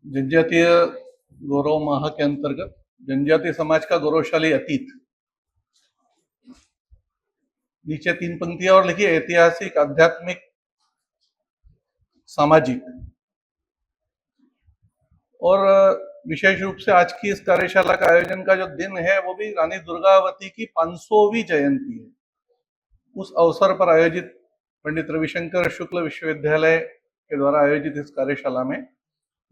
जनजातीय गौरव माह के अंतर्गत जनजातीय समाज का गौरवशाली अतीत, नीचे 3 पंक्तियां और लिखी, ऐतिहासिक, आध्यात्मिक, सामाजिक। और विशेष रूप से आज की इस कार्यशाला का आयोजन का जो दिन है वो भी रानी दुर्गावती की 500वीं जयंती है। उस अवसर पर आयोजित पंडित रविशंकर शुक्ल विश्वविद्यालय के द्वारा आयोजित इस कार्यशाला में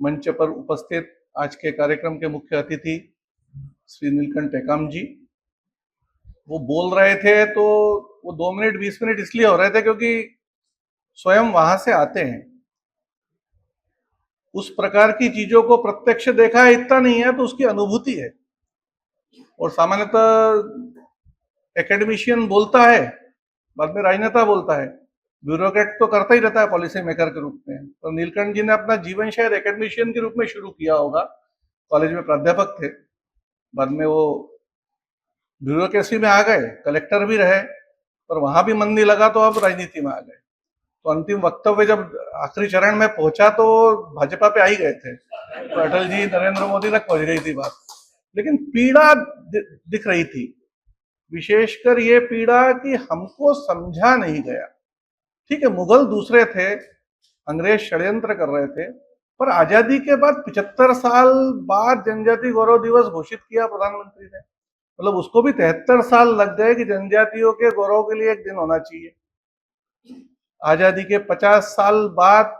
मंच पर उपस्थित आज के कार्यक्रम के मुख्य अतिथि श्री नीलकंठ टेकाम जी, वो बोल रहे थे तो वो 2 मिनट 20 मिनट इसलिए हो रहे थे क्योंकि स्वयं वहां से आते हैं। उस प्रकार की चीजों को प्रत्यक्ष देखा है इतना नहीं है, तो उसकी अनुभूति है। और सामान्यतः एकेडमिशियन बोलता है, बाद में राजनेता बोलता है, ब्यूरोक्रेट तो करता ही रहता है पॉलिसी मेकर के रूप में। तो नीलकंठ जी ने अपना जीवन शायद एकेडमिशियन के रूप में शुरू किया होगा, कॉलेज में प्राध्यापक थे, बाद में वो ब्यूरोक्रेसी में आ गए, कलेक्टर भी रहे, पर वहां भी मन नहीं लगा तो अब राजनीति में आ गए। तो अंतिम वक्तव्य जब आखिरी चरण में पहुंचा तो भाजपा पे आ ही गए थे, तो अटल जी नरेंद्र मोदी तक पहुंच गई थी बात। लेकिन पीड़ा दिख रही थी, विशेषकर ये पीड़ा कि हमको समझा नहीं गया। ठीक है, मुगल दूसरे थे, अंग्रेज षड्यंत्र कर रहे थे, पर आजादी के बाद 75 साल बाद जनजाति गौरव दिवस घोषित किया प्रधानमंत्री ने। मतलब उसको भी 73 साल लग गए कि जनजातियों के गौरव के लिए एक दिन होना चाहिए। आजादी के 50 साल बाद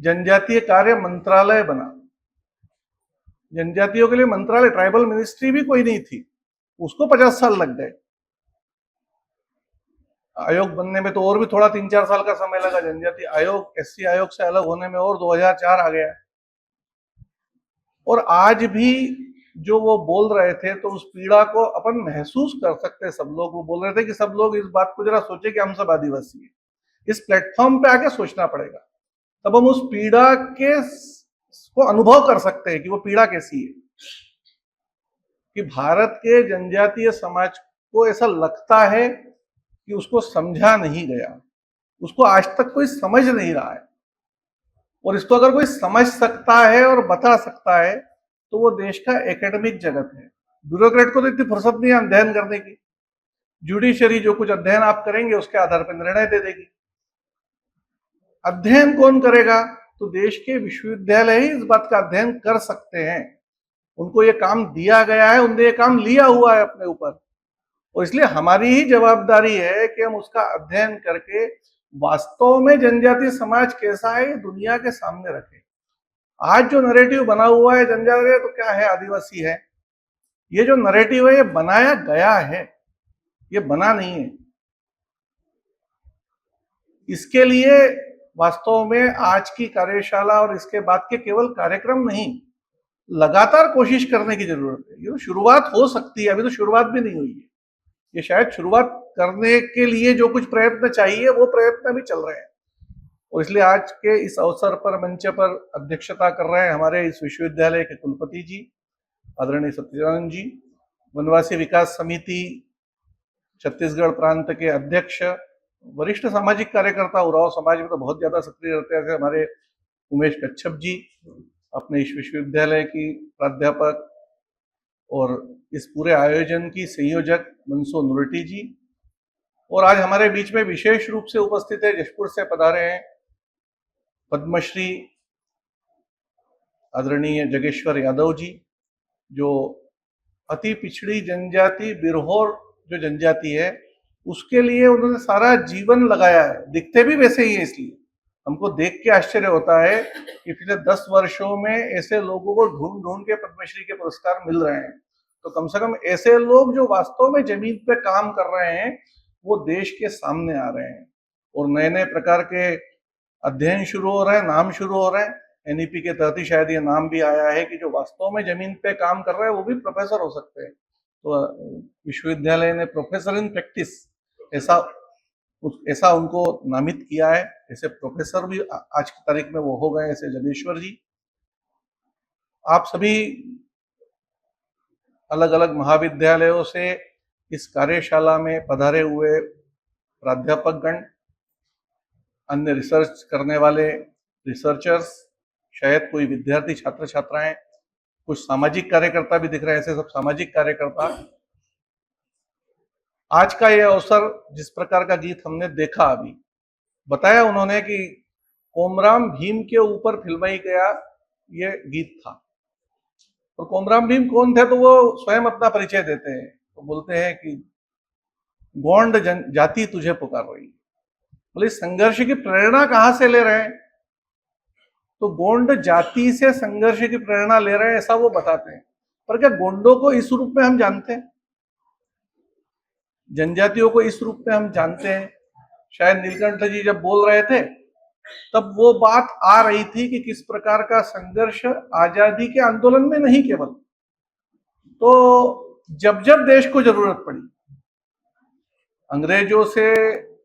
जनजातीय कार्य मंत्रालय बना, जनजातियों के लिए मंत्रालय, ट्राइबल मिनिस्ट्री भी कोई नहीं थी, उसको 50 साल लग गए। आयोग बनने में तो और भी थोड़ा 3-4 साल का समय लगा। जनजाति आयोग एससी आयोग से अलग होने में और 2004 आ गया। और आज भी जो वो बोल रहे थे तो उस पीड़ा को अपन महसूस कर सकते हैं सब लोग। वो बोल रहे थे कि सब लोग इस बात को जरा सोचे कि हम सब आदिवासी हैं। इस प्लेटफॉर्म पे आके सोचना पड़ेगा, तब हम उस पीड़ा के को अनुभव कर सकते हैं कि वो पीड़ा कैसी है। कि भारत के जनजातीय समाज को ऐसा लगता है कि उसको समझा नहीं गया, उसको आज तक कोई समझ नहीं रहा है। और इसको अगर कोई समझ सकता है और बता सकता है तो वो देश का एकेडमिक जगत है। ब्यूरोक्रेट को तो इतनी फुर्सत नहीं है अध्ययन करने की। जुडिशरी जो कुछ अध्ययन आप करेंगे उसके आधार पर निर्णय दे देगी। अध्ययन कौन करेगा? तो देश के विश्वविद्यालय ही इस बात का अध्ययन कर सकते हैं। उनको ये काम दिया गया है, उन्होंने ये काम लिया हुआ है अपने ऊपर, और इसलिए हमारी ही जवाबदारी है कि हम उसका अध्ययन करके वास्तव में जनजातीय समाज कैसा है ये दुनिया के सामने रखें। आज जो नैरेटिव बना हुआ है जनजातीय तो क्या है, आदिवासी है, ये जो नैरेटिव है ये बनाया गया है, ये बना नहीं है। इसके लिए वास्तव में आज की कार्यशाला और इसके बाद के केवल कार्यक्रम नहीं, लगातार कोशिश करने की जरूरत है। ये तो शुरुआत हो सकती है, अभी तो शुरुआत भी नहीं हुई है। ये शायद शुरुआत करने के लिए जो कुछ प्रयत्न चाहिए वो प्रयत्न भी चल रहे हैं। और इसलिए आज के इस अवसर पर मंच पर अध्यक्षता कर रहे हैं हमारे इस विश्वविद्यालय के कुलपति जी आदरणीय सत्यनारायण जी, वनवासी विकास समिति छत्तीसगढ़ प्रांत के अध्यक्ष, वरिष्ठ सामाजिक कार्यकर्ता, उराव समाज में तो बहुत ज्यादा सक्रिय रहते हैं हमारे उमेश कच्छप जी, अपने इस विश्वविद्यालय की प्राध्यापक, और इस पूरे आयोजन की संयोजक मनसो नुरटी जी। और आज हमारे बीच में विशेष रूप से उपस्थित है, जशपुर से पधारे हैं पद्मश्री आदरणीय जगेश्वर यादव जी, जो अति पिछड़ी जनजाति बिरहोर जो जनजाति है उसके लिए उन्होंने सारा जीवन लगाया है। दिखते भी वैसे ही है, इसलिए हमको देख के आश्चर्य होता है कि पिछले 10 वर्षों में ऐसे लोगों को ढूंढ ढूंढ के पद्मश्री के पुरस्कार मिल रहे हैं। तो कम से कम ऐसे लोग जो वास्तव में जमीन पे काम कर रहे हैं वो देश के सामने आ रहे हैं, और नए नए प्रकार के अध्ययन शुरू हो रहे हैं, नाम शुरू हो रहे हैं। एनईपी के तहत ही शायद ये नाम भी आया है कि जो वास्तव में जमीन पे काम कर रहे हैं वो भी प्रोफेसर हो सकते हैं। तो विश्वविद्यालय ने प्रोफेसर इन प्रैक्टिस ऐसा उनको नामित किया है। ऐसे प्रोफेसर भी आज की तारीख में वो हो गए, ऐसे जगेश्वर जी। आप सभी अलग अलग महाविद्यालयों से इस कार्यशाला में पधारे हुए प्राध्यापक गण, अन्य रिसर्च करने वाले रिसर्चर्स, शायद कोई विद्यार्थी, छात्र छात्राएं, कुछ सामाजिक कार्यकर्ता भी दिख रहे हैं, ऐसे सब सामाजिक कार्यकर्ता। आज का यह अवसर, जिस प्रकार का गीत हमने देखा, अभी बताया उन्होंने कि कोमराम भीम के ऊपर फिल्माई गया ये गीत था। और कोमराम भीम कौन थे, तो वो स्वयं अपना परिचय देते हैं, तो बोलते हैं कि गोंड जाति तुझे पुकार रही। बोले संघर्ष की प्रेरणा कहां से ले रहे हैं, तो गोंड जाति से संघर्ष की प्रेरणा ले रहे हैं, ऐसा वो बताते हैं। पर क्या गोंडों को इस रूप में हम जानते हैं, जनजातियों को इस रूप में हम जानते हैं? शायद नीलकंठ जी जब बोल रहे थे तब वो बात आ रही थी कि किस प्रकार का संघर्ष आजादी के आंदोलन में नहीं केवल, तो जब जब देश को जरूरत पड़ी, अंग्रेजों से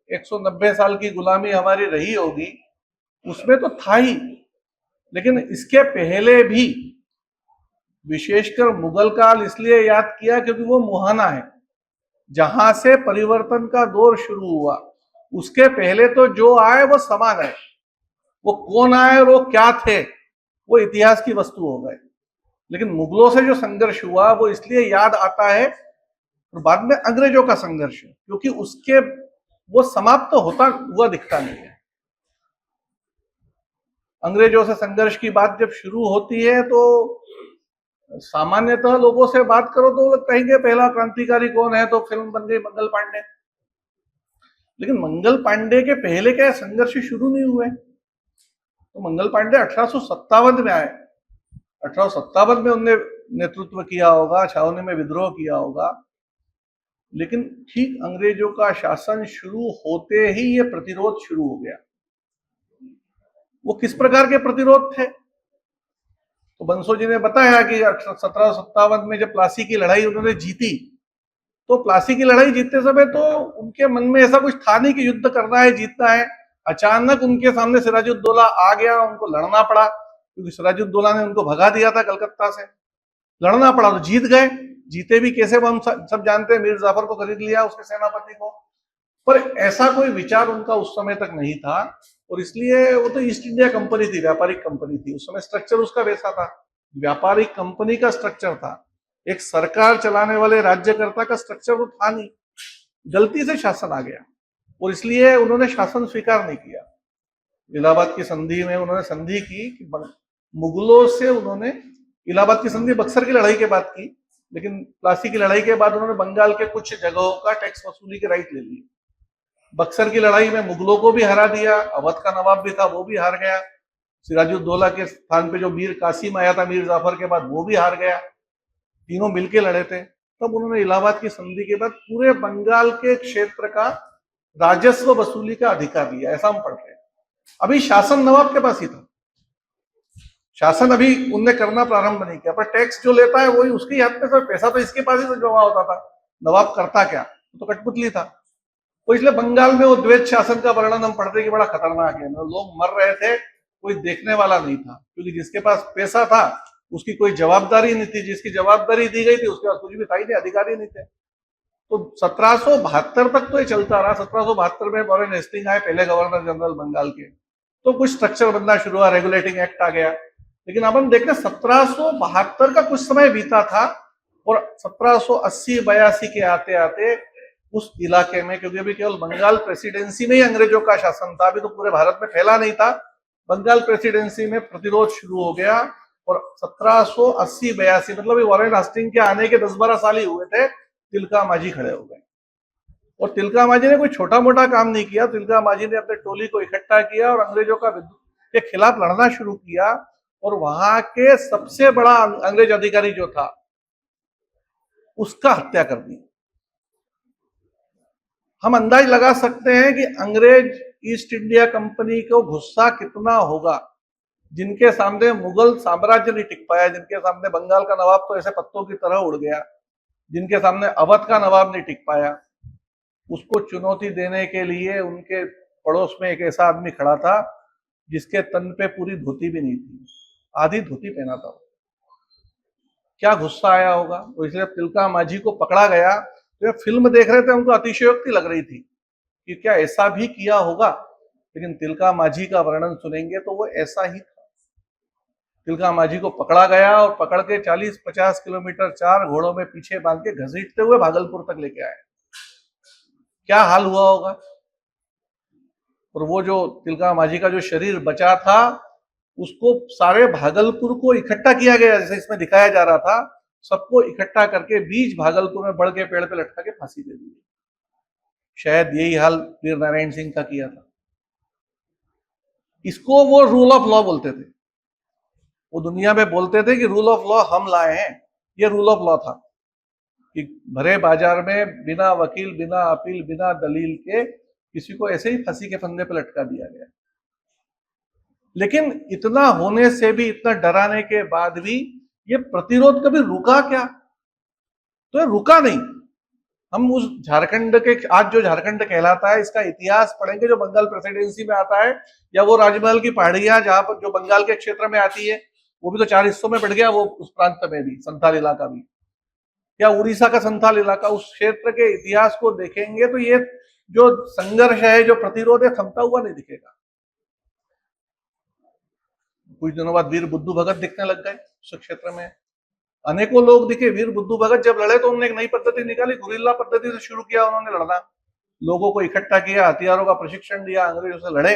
190 साल की गुलामी हमारी रही होगी, उसमें तो था ही, लेकिन इसके पहले भी, विशेषकर मुगल काल इसलिए याद किया क्योंकि वो मुहाना है जहां से परिवर्तन का दौर शुरू हुआ। उसके पहले तो जो आए वो समान है, वो कौन आए और वो क्या थे वो इतिहास की वस्तु हो गए। लेकिन मुगलों से जो संघर्ष हुआ वो इसलिए याद आता है, और बाद में अंग्रेजों का संघर्ष, क्योंकि उसके वो समाप्त तो होता हुआ दिखता नहीं है। अंग्रेजों से संघर्ष की बात जब शुरू होती है तो सामान्यतः लोगों से बात करो तो लोग कहेंगे पहला क्रांतिकारी कौन है, तो फिल्म बन गई मंगल पांडे। लेकिन मंगल पांडे के पहले क्या संघर्ष शुरू नहीं हुए? तो मंगल पांडे 1857 में आए, 1857 में उनने नेतृत्व किया होगा, छावनी में विद्रोह किया होगा। लेकिन ठीक अंग्रेजों का शासन शुरू होते ही ये प्रतिरोध शुरू हो गया। वो किस प्रकार के प्रतिरोध थे, तो बंसो जी ने बताया कि 1757 में जब प्लासी की लड़ाई उन्होंने जीती, तो प्लासी की लड़ाई जीतते समय तो उनके मन में ऐसा कुछ था नहीं कि युद्ध करना है, जीतना है। अचानक उनके सामने सिराजुद्दौला आ गया, उनको लड़ना पड़ा, क्योंकि सिराजुद्दौला ने उनको भगा दिया था कलकत्ता से। लड़ना पड़ा तो जीत गए। जीते भी कैसे वो हम सब जानते हैं, मीर जाफर को खरीद लिया, उसके सेनापति को। पर ऐसा कोई विचार उनका उस समय तक नहीं था, और इसलिए वो तो ईस्ट इंडिया कंपनी थी, व्यापारिक कंपनी थी, उस समय स्ट्रक्चर उसका वैसा था, व्यापारिक कंपनी का स्ट्रक्चर था। एक सरकार चलाने वाले राज्यकर्ता का स्ट्रक्चर तो था नहीं। गलती से शासन आ गया और इसलिए उन्होंने शासन स्वीकार नहीं किया। इलाहाबाद की संधि में उन्होंने संधि की कि मुगलों से उन्होंने, इलाहाबाद की संधि बक्सर की लड़ाई के बाद की, लेकिन प्लासी की लड़ाई के बाद उन्होंने बंगाल के कुछ जगहों का टैक्स वसूली के राइट ले लिए। बक्सर की लड़ाई में मुगलों को भी हरा दिया, अवध का नवाब भी था वो भी हार गया, सिराजुद्दौला के स्थान पे जो मीर कासिम आया था मीर जाफर के बाद वो भी हार गया, तीनों मिलके लड़े थे। तब उन्होंने इलाहाबाद की संधि के बाद पूरे बंगाल के क्षेत्र का राजस्व वसूली का अधिकार लिया, ऐसा हम पढ़ते हैं। अभी शासन नवाब के पास ही था, शासन अभी उनने करना प्रारंभ नहीं किया, पर टैक्स जो लेता है वही उसके हाथ में, पैसा तो इसके पास ही तो जमा होता था। नवाब करता क्या, तो कठपुतली था। तो इसलिए बंगाल में वो द्वैत शासन का वर्णन हम पढ़ते कि बड़ा खतरनाक है, लोग मर रहे थे, कोई देखने वाला नहीं था, क्योंकि जिसके पास पैसा था उसकी कोई जवाबदारी नहीं थी, जिसकी जवाबदारी दी गई थी उसके पास कुछ भी था ही नहीं, अधिकारी नहीं थे। तो 1772 तक तो ये चलता रहा। 1772 में वॉरेन हेस्टिंग आए, पहले गवर्नर जनरल बंगाल के, तो कुछ स्ट्रक्चर बनना शुरू हुआ, रेगुलेटिंग एक्ट आ गया। लेकिन अब हम देखते हैं 1772 का कुछ समय बीता था, और 1780-82 के आते आते उस इलाके में, क्योंकि अभी केवल बंगाल प्रेसिडेंसी में ही अंग्रेजों का शासन था, अभी तो पूरे भारत में फैला नहीं था, बंगाल प्रेसिडेंसी में प्रतिरोध शुरू हो गया। और 1780-82 मतलब वॉरेन हेस्टिंग के आने के 10-12 साल ही हुए थे, तिलका मांझी खड़े हो गए। और तिलका मांझी ने कोई छोटा मोटा काम नहीं किया, तिलका मांझी ने अपने टोली को इकट्ठा किया और अंग्रेजों के खिलाफ लड़ना शुरू किया, और वहां के सबसे बड़ा अंग्रेज अधिकारी जो था उसका हत्या कर दी। हम अंदाज लगा सकते हैं कि अंग्रेज ईस्ट इंडिया कंपनी को गुस्सा कितना होगा, जिनके सामने मुगल साम्राज्य नहीं टिक पाया, जिनके सामने बंगाल का नवाब तो ऐसे पत्तों की तरह उड़ गया, जिनके सामने अवध का नवाब नहीं टिक पाया। उसको चुनौती देने के लिए उनके पड़ोस में एक ऐसा आदमी खड़ा था जिसके तन पे पूरी धोती भी नहीं थी, आधी धोती पहना था। क्या गुस्सा आया होगा। तो इसलिए तिलका मांझी को पकड़ा गया। तो फिल्म देख रहे थे, उनको अतिशयोक्ति लग रही थी कि क्या ऐसा भी किया होगा, लेकिन तिलका मांझी का वर्णन सुनेंगे तो वो ऐसा ही था। तिलका मांझी को पकड़ा गया और पकड़ के 40-50 किलोमीटर 4 घोड़ों में पीछे बांध के घसीटते हुए भागलपुर तक लेके आए। क्या हाल हुआ होगा। और वो जो तिलका मांझी का जो शरीर बचा था, उसको सारे भागलपुर को इकट्ठा किया गया, जैसे इसमें दिखाया जा रहा था, सबको इकट्ठा करके बीच भागलपुर में बड़ के पेड़ पे लटका के फांसी दे दी। शायद यही हाल वीर नारायण सिंह का किया था। इसको वो रूल ऑफ लॉ बोलते थे। वो दुनिया में बोलते थे कि रूल ऑफ लॉ हम लाए हैं। ये रूल ऑफ लॉ था कि भरे बाजार में बिना वकील, बिना अपील, बिना दलील के किसी को ऐसे ही फांसी के फंदे पर लटका दिया गया। लेकिन इतना होने से भी, इतना डराने के बाद भी ये प्रतिरोध कभी रुका क्या? तो ये रुका नहीं। हम उस झारखंड के, आज जो झारखंड कहलाता है, इसका इतिहास पढ़ेंगे जो बंगाल प्रेसिडेंसी में आता है, या वो राजमहल की पहाड़ियां जहां पर जो बंगाल के क्षेत्र में आती है, वो भी तो 4 हिस्सों में बढ़ गया। वो उस प्रांत में भी संथाल इलाका भी, या उड़ीसा का संथाल इलाका, उस क्षेत्र के इतिहास को देखेंगे तो ये जो संघर्ष है, जो प्रतिरोध है, थमता हुआ नहीं दिखेगा। कुछ दिनों बाद वीर बुद्धू भगत दिखने लग गए उस क्षेत्र में। अनेकों लोग दिखे। वीर बुद्धू भगत जब लड़े तो उन्होंने एक नई पद्धति निकाली, गुरिल्ला पद्धति से शुरू किया उन्होंने लड़ना। लोगों को इकट्ठा किया, हथियारों का प्रशिक्षण दिया, अंग्रेजों से लड़े।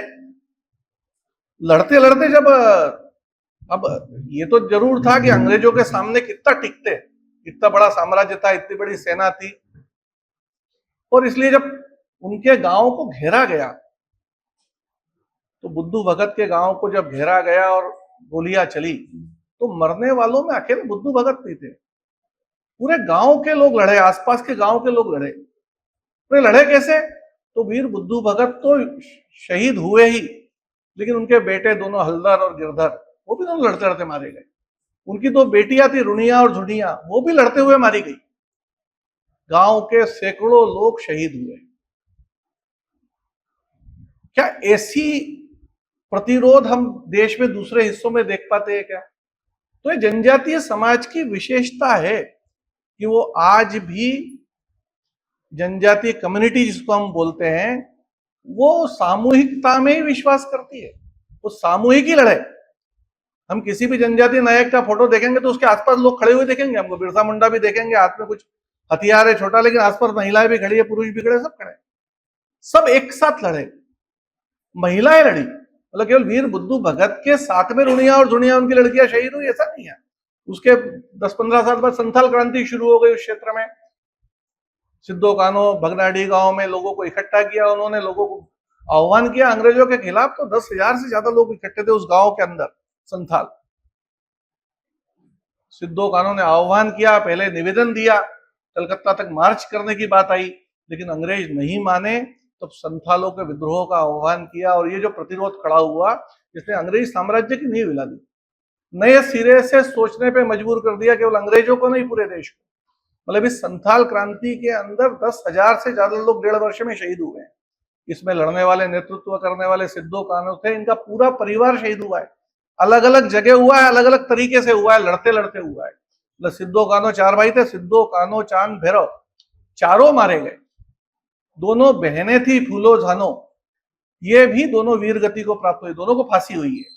लड़ते लड़ते जब, अब ये तो जरूर था कि अंग्रेजों के सामने कितना टिकते, इतना बड़ा साम्राज्य था, इतनी बड़ी सेना थी, और इसलिए जब उनके गांव को घेरा गया, तो बुद्धू भगत के गांव को जब घेरा गया और गोलियां चली, तो मरने वालों में अकेले बुद्धू भगत नहीं थे, पूरे गांव के लोग लड़े, आसपास के गांव के लोग लड़े। तो लड़े कैसे? तो वीर बुद्धू भगत तो शहीद हुए ही, लेकिन उनके बेटे दोनों हलदर और गिरधर, वो भी दोनों लड़ते लड़ते मारे गए। उनकी 2 बेटियां थी, रुनिया और झुनिया, वो भी लड़ते हुए मारी गई। गांव के सैकड़ों लोग शहीद हुए। क्या ऐसी प्रतिरोध हम देश में दूसरे हिस्सों में देख पाते हैं क्या? तो ये जनजातीय समाज की विशेषता है कि वो आज भी, जनजातीय कम्युनिटी जिसको हम बोलते हैं, वो सामूहिकता में ही विश्वास करती है। वो सामूहिक ही लड़े। हम किसी भी जनजातीय नायक का फोटो देखेंगे तो उसके आसपास लोग खड़े हुए देखेंगे हमको। बिरसा मुंडा भी देखेंगे, हाथ में कुछ हथियार है छोटा, लेकिन आसपास महिलाएं भी खड़ी है, पुरुष भी खड़े, सब खड़े, सब एक साथ लड़े। महिलाएं लड़ी, मतलब केवल वीर बुद्धू भगत के साथ में रुनिया और झुनिया, उनकी लड़कियां शहीद हुई, ऐसा नहीं है। उसके 10-15 साल बाद संथाल क्रांति शुरू हो गई उस क्षेत्र में। सिद्धो कान्हो भगनाडी गांव में लोगों को इकट्ठा किया उन्होंने, लोगों को आह्वान किया अंग्रेजों के खिलाफ। तो 10,000 से ज्यादा लोग इकट्ठे थे उस गांव के अंदर, संथाल। सिद्धो कान्हो ने आह्वान किया, पहले निवेदन दिया, कलकत्ता तक मार्च करने की बात आई, लेकिन अंग्रेज नहीं माने। तो संथालों के विद्रोह का आह्वान किया, और ये जो प्रतिरोध खड़ा हुआ, जिसने अंग्रेज साम्राज्य की नींव हिला दी, नए सिरे से सोचने पे मजबूर कर दिया, केवल अंग्रेजों को नहीं, पूरे देश को। मतलब इस संथाल क्रांति के अंदर 10,000 से ज्यादा लोग 1.5 वर्ष में शहीद हुए हैं। इसमें लड़ने वाले, नेतृत्व करने वाले सिद्धो कान्हो थे, इनका पूरा परिवार शहीद हुआ है। अलग अलग जगह हुआ है, अलग अलग तरीके से हुआ है, लड़ते लड़ते हुआ है। मतलब सिद्धो कान्हो 4 भाई थे, सिद्धो कान्हो चांद भैरव, चारों मारे गए। दोनों बहनें थी फूलो झानो, ये भी दोनों वीर गति को प्राप्त हुई, दोनों को फांसी हुई है।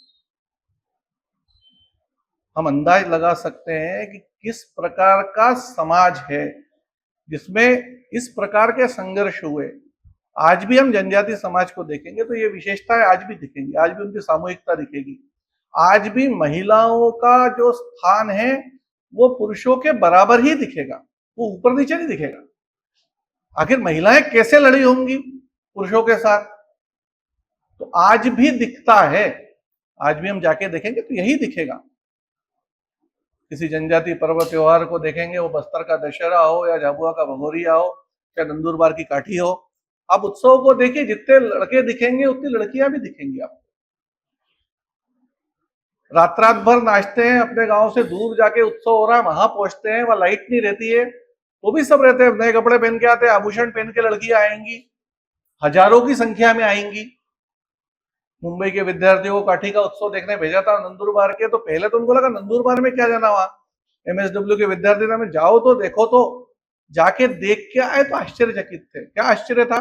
हम अंदाज लगा सकते हैं कि किस प्रकार का समाज है जिसमें इस प्रकार के संघर्ष हुए। आज भी हम जनजातीय समाज को देखेंगे तो ये विशेषताएं आज भी दिखेंगी, आज भी उनकी सामूहिकता दिखेगी। आज भी महिलाओं का जो स्थान है वो पुरुषों के बराबर ही दिखेगा, वो ऊपर नीचे नहीं दिखेगा। आखिर महिलाएं कैसे लड़ी होंगी पुरुषों के साथ, तो आज भी दिखता है। आज भी हम जाके देखेंगे तो यही दिखेगा। किसी जनजातीय पर्व त्योहार को देखेंगे, वो बस्तर का दशहरा हो, या झाबुआ का भगोरिया हो, या नंदुरबार की काठी हो, आप उत्सव को देखिए, जितने लड़के दिखेंगे उतनी लड़कियां भी दिखेंगी आपको। रात रात भर नाचते हैं, अपने गांव से दूर जाके उत्सव हो रहा है वहां पहुंचते हैं, वहां लाइट नहीं रहती है, वो भी सब रहते हैं, नए कपड़े पहन के आते हैं, आभूषण पहन के लड़कियां आएंगी, हजारों की संख्या में आएंगी। मुंबई के विद्यार्थियों को काठी का उत्सव देखने भेजा था नंदुरबार के, तो पहले तो उनको लगा नंदुरबार में क्या जाना, वहां MSW के विद्यार्थी में जाओ तो देखो, तो जाके देख के आए तो आश्चर्यचकित थे। क्या आश्चर्य था,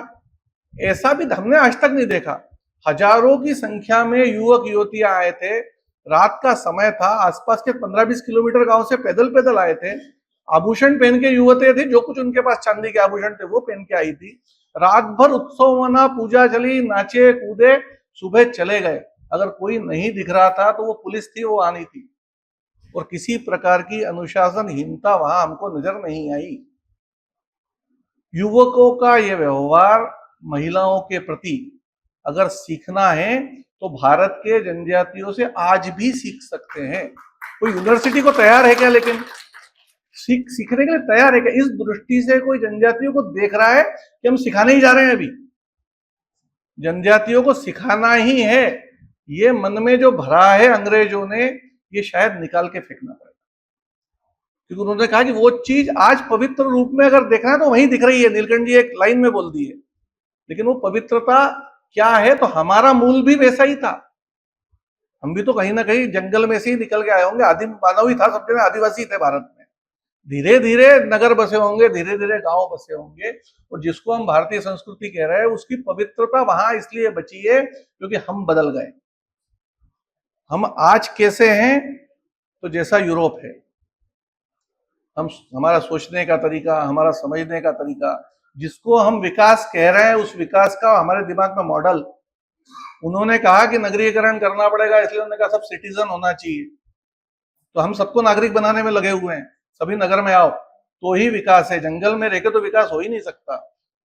ऐसा भी हमने आज तक नहीं देखा। हजारों की संख्या में युवक युवतियां आए थे, रात का समय था, आसपास के 15-20 किलोमीटर गांव से पैदल पैदल आए थे, आभूषण पहन के युवती थी, जो कुछ उनके पास चांदी के आभूषण थे वो पहन के आई थी। रात भर उत्सव मना, पूजा चली, नाचे कूदे, सुबह चले गए। अगर कोई नहीं दिख रहा था तो वो पुलिस थी, वो आनी थी। और किसी प्रकार की अनुशासनहीनता वहां हमको नजर नहीं आई। युवकों का ये व्यवहार महिलाओं के प्रति अगर सीखना है तो भारत के जनजातियों से आज भी सीख सकते हैं। कोई यूनिवर्सिटी को तैयार है क्या, लेकिन सीखने के लिए तैयार है क्या? इस दृष्टि से कोई जनजातियों को देख रहा है कि हम सिखाने ही जा रहे हैं? अभी जनजातियों को सिखाना ही है, ये मन में जो भरा है अंग्रेजों ने, ये शायद निकाल के फेंकना पड़ेगा। क्योंकि उन्होंने कहा कि वो चीज आज पवित्र रूप में अगर देखना है तो वहीं दिख रही है। नीलकंठ जी एक लाइन में बोल दी है, लेकिन वो पवित्रता क्या है? तो हमारा मूल भी वैसा ही था। हम भी तो कहीं ना कहीं जंगल में से ही निकल के आए होंगे, आदिम मानव ही था, सब जगह आदिवासी थे भारत में। धीरे धीरे नगर बसे होंगे, धीरे धीरे गांव बसे होंगे, और जिसको हम भारतीय संस्कृति कह रहे हैं उसकी पवित्रता वहां इसलिए बची है क्योंकि हम बदल गए। हम आज कैसे हैं? तो जैसा यूरोप है। हमारा सोचने का तरीका, हमारा समझने का तरीका, जिसको हम विकास कह रहे हैं, उस विकास का हमारे दिमाग में मॉडल। उन्होंने कहा कि नगरीकरण करना पड़ेगा, इसलिए उन्होंने कहा सब सिटीजन होना चाहिए। तो हम सबको नागरिक बनाने में लगे हुए हैं, सभी नगर में आओ तो ही विकास है। जंगल में रहकर तो विकास हो ही नहीं सकता।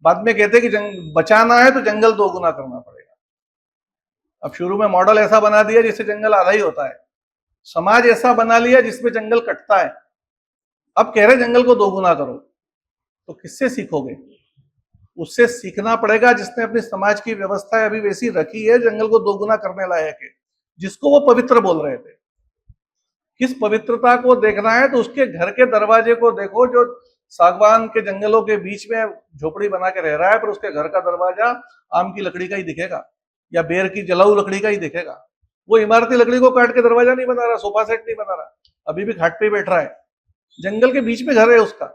बाद में कहते कि बचाना है तो जंगल दोगुना करना पड़ेगा। अब शुरू में मॉडल ऐसा बना दिया जिससे जंगल आधा ही होता है, समाज ऐसा बना लिया जिसमें जंगल कटता है। अब कह रहे जंगल को दोगुना करो, तो किससे सीखोगे? उससे सीखना पड़ेगा जिसने अपनी समाज की व्यवस्था अभी वैसी रखी है, जंगल को दोगुना करने लायक है, जिसको वो पवित्र बोल रहे थे। किस पवित्रता को देखना है तो उसके घर के दरवाजे को देखो, जो सागवान के जंगलों के बीच में झोपड़ी बना के रह रहा है, पर उसके घर का दरवाजा आम की लकड़ी का ही दिखेगा या बेर की जलाऊ लकड़ी का ही दिखेगा। वो इमारती लकड़ी को काट के दरवाजा नहीं बना रहा, सोफा सेट नहीं बना रहा, अभी भी खाट पे बैठ रहा है। जंगल के बीच में घर है उसका।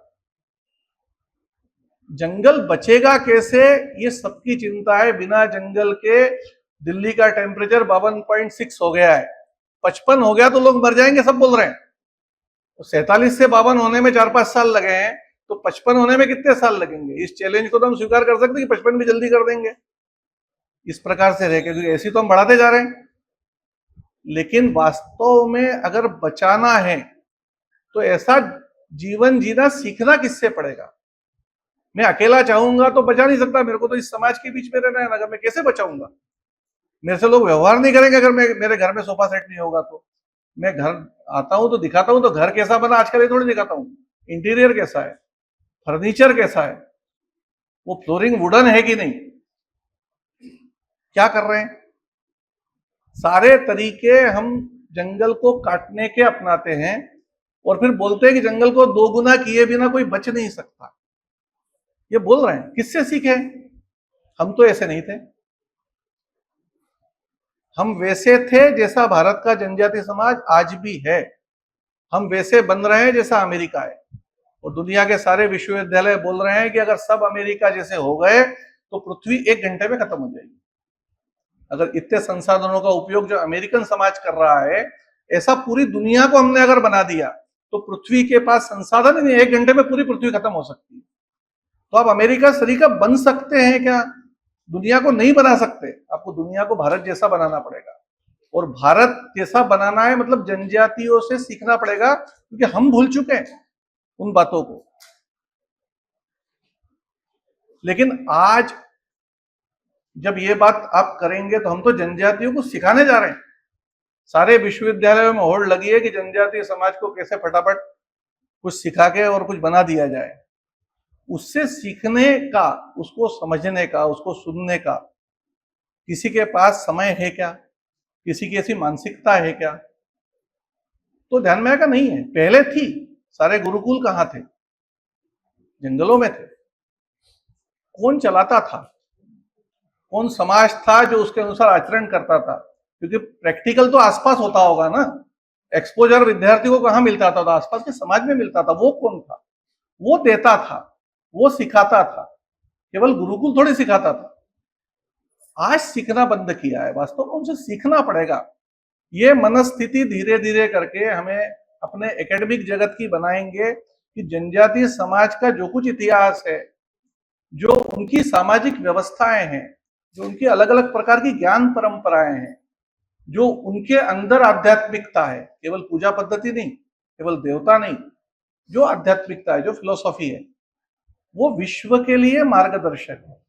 जंगल बचेगा कैसे, ये सबकी चिंता है। बिना जंगल के दिल्ली का टेम्परेचर 52.6 हो गया है, 55 हो गया तो लोग मर जाएंगे, सब बोल रहे हैं। तो 47 से 52 होने में 4-5 साल लगे हैं, तो 55 होने में कितने साल लगेंगे? इस चैलेंज को तो हम स्वीकार कर सकते हैं कि 55 भी जल्दी कर देंगे इस प्रकार से रह के, क्योंकि ऐसी तो हम बढ़ाते जा रहे हैं। लेकिन वास्तव में अगर बचाना है तो ऐसा जीवन जीना सीखना किससे पड़ेगा? मैं अकेला चाहूंगा तो बचा नहीं सकता, मेरे को तो इस समाज के बीच में रहना है। अगर मैं कैसे बचाऊंगा? मेरे से लोग व्यवहार नहीं करेंगे अगर मेरे घर में सोफा सेट नहीं होगा तो। मैं घर आता हूं तो दिखाता हूं, तो घर कैसा बना आजकल ये थोड़ी दिखाता हूं, इंटीरियर कैसा है, फर्नीचर कैसा है, वो फ्लोरिंग वुडन है कि नहीं, क्या कर रहे हैं। सारे तरीके हम जंगल को काटने के अपनाते हैं और फिर बोलते हैं कि जंगल को दोगुना किए बिना कोई बच नहीं सकता। ये बोल रहे हैं, किससे सीखे? हम तो ऐसे नहीं थे। हम वैसे थे जैसा भारत का जनजातीय समाज आज भी है। हम वैसे बन रहे हैं जैसा अमेरिका है, और दुनिया के सारे विश्वविद्यालय बोल रहे हैं कि अगर सब अमेरिका जैसे हो गए तो पृथ्वी 1 घंटे में खत्म हो जाएगी। अगर इतने संसाधनों का उपयोग जो अमेरिकन समाज कर रहा है, ऐसा पूरी दुनिया को हमने अगर बना दिया तो पृथ्वी के पास संसाधन ही नहीं, 1 घंटे में पूरी पृथ्वी खत्म हो सकती है। तो आप अमेरिका सरीका बन सकते हैं क्या? दुनिया को नहीं बना सकते। आपको दुनिया को भारत जैसा बनाना पड़ेगा, और भारत जैसा बनाना है मतलब जनजातियों से सीखना पड़ेगा, क्योंकि हम भूल चुके हैं उन बातों को। लेकिन आज जब ये बात आप करेंगे तो हम तो जनजातियों को सिखाने जा रहे हैं। सारे विश्वविद्यालयों में होड़ लगी है कि जनजातीय समाज को कैसे फटाफट कुछ सिखा के और कुछ बना दिया जाए। उससे सीखने का, उसको समझने का, उसको सुनने का किसी के पास समय है क्या? किसी की ऐसी मानसिकता है क्या? तो ध्यान में आएगा नहीं है। पहले थी, सारे गुरुकुल कहां थे? जंगलों में थे। कौन चलाता था? कौन समाज था जो उसके अनुसार आचरण करता था? क्योंकि प्रैक्टिकल तो आसपास होता होगा ना। एक्सपोजर विद्यार्थी को कहां मिलता था? तो आसपास के समाज में मिलता था। वो कौन था? वो देता था, वो सिखाता था। केवल गुरुकुल थोड़ी सिखाता था। आज सीखना बंद किया है। वास्तव में उनसे सीखना पड़ेगा। ये मनस्थिति धीरे धीरे करके हमें अपने एकेडमिक जगत की बनाएंगे कि जनजातीय समाज का जो कुछ इतिहास है, जो उनकी सामाजिक व्यवस्थाएं हैं, जो उनकी अलग अलग प्रकार की ज्ञान परंपराएं हैं, जो उनके अंदर आध्यात्मिकता है, केवल पूजा पद्धति नहीं, केवल देवता नहीं, जो आध्यात्मिकता है, जो फिलोसॉफी है, वो विश्व के लिए मार्गदर्शक है।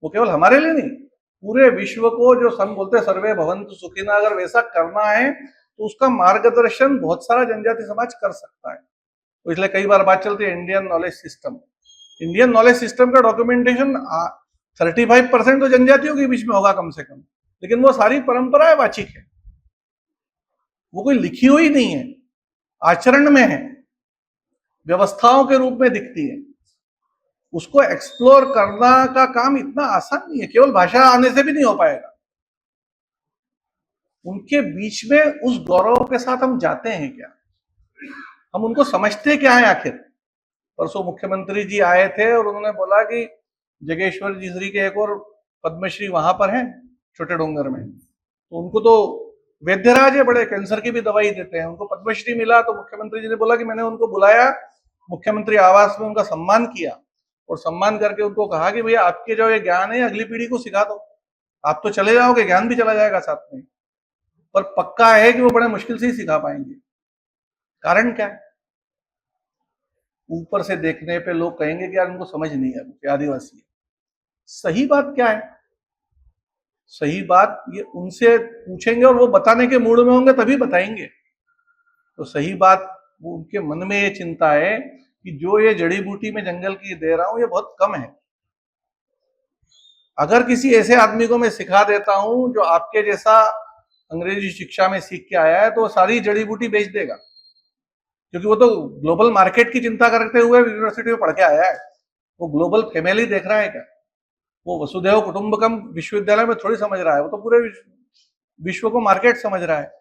वो केवल हमारे लिए नहीं, पूरे विश्व को, जो हम बोलते हैं सर्वे भवन्तु सुखिनः, अगर वैसा करना है तो उसका मार्गदर्शन बहुत सारा जनजाति समाज कर सकता है। तो इसलिए कई बार बात चलती है Indian knowledge system. Indian knowledge system का डॉक्यूमेंटेशन 35% तो जनजातियों के बीच में होगा कम से कम, लेकिन वो सारी परंपराएं वाचिक है, वो कोई लिखी हुई नहीं है, आचरण में है, व्यवस्थाओं के रूप में दिखती है। उसको एक्सप्लोर करना का काम इतना आसान नहीं है, केवल भाषा आने से भी नहीं हो पाएगा। उनके बीच में उस गौरव के साथ हम जाते हैं क्या, हम उनको समझते क्या है आखिर। परसों मुख्यमंत्री जी आए थे और उन्होंने बोला कि जगेश्वर जी श्री के एक और पद्मश्री वहां पर हैं छोटे डोंगर में, तो उनको तो वैद्यराज है, बड़े कैंसर की भी दवाई देते हैं, उनको पद्मश्री मिला। तो मुख्यमंत्री जी ने बोला कि मैंने उनको बुलाया, मुख्यमंत्री आवास में उनका सम्मान किया और सम्मान करके उनको कहा कि भैया आपके जो ये ज्ञान है अगली पीढ़ी को सिखा दो, आप तो चले जाओगे, ज्ञान भी चला जाएगा साथ में, पर पक्का है कि वो बड़े मुश्किल से ही सिखा पाएंगे। कारण क्या है? ऊपर से देखने पे लोग कहेंगे कि यार उनको समझ नहीं है, कि आदिवासी है। सही बात क्या है? सही बात ये उनसे पूछेंगे और वो बताने के मूड में होंगे तभी बताएंगे। तो सही बात, वो उनके मन में ये चिंता है कि जो ये जड़ी बूटी में जंगल की दे रहा हूं ये बहुत कम है। अगर किसी ऐसे आदमी को मैं सिखा देता हूं जो आपके जैसा अंग्रेजी शिक्षा में सीख के आया है, तो वो सारी जड़ी बूटी बेच देगा, क्योंकि वो तो ग्लोबल मार्केट की चिंता करते हुए यूनिवर्सिटी में पढ़ के आया है। वो ग्लोबल फैमिली देख रहा है क्या? वो वसुधैव कुटुंबकम विश्वविद्यालय में थोड़ी समझ रहा है, वो तो पूरे विश्व को मार्केट समझ रहा है।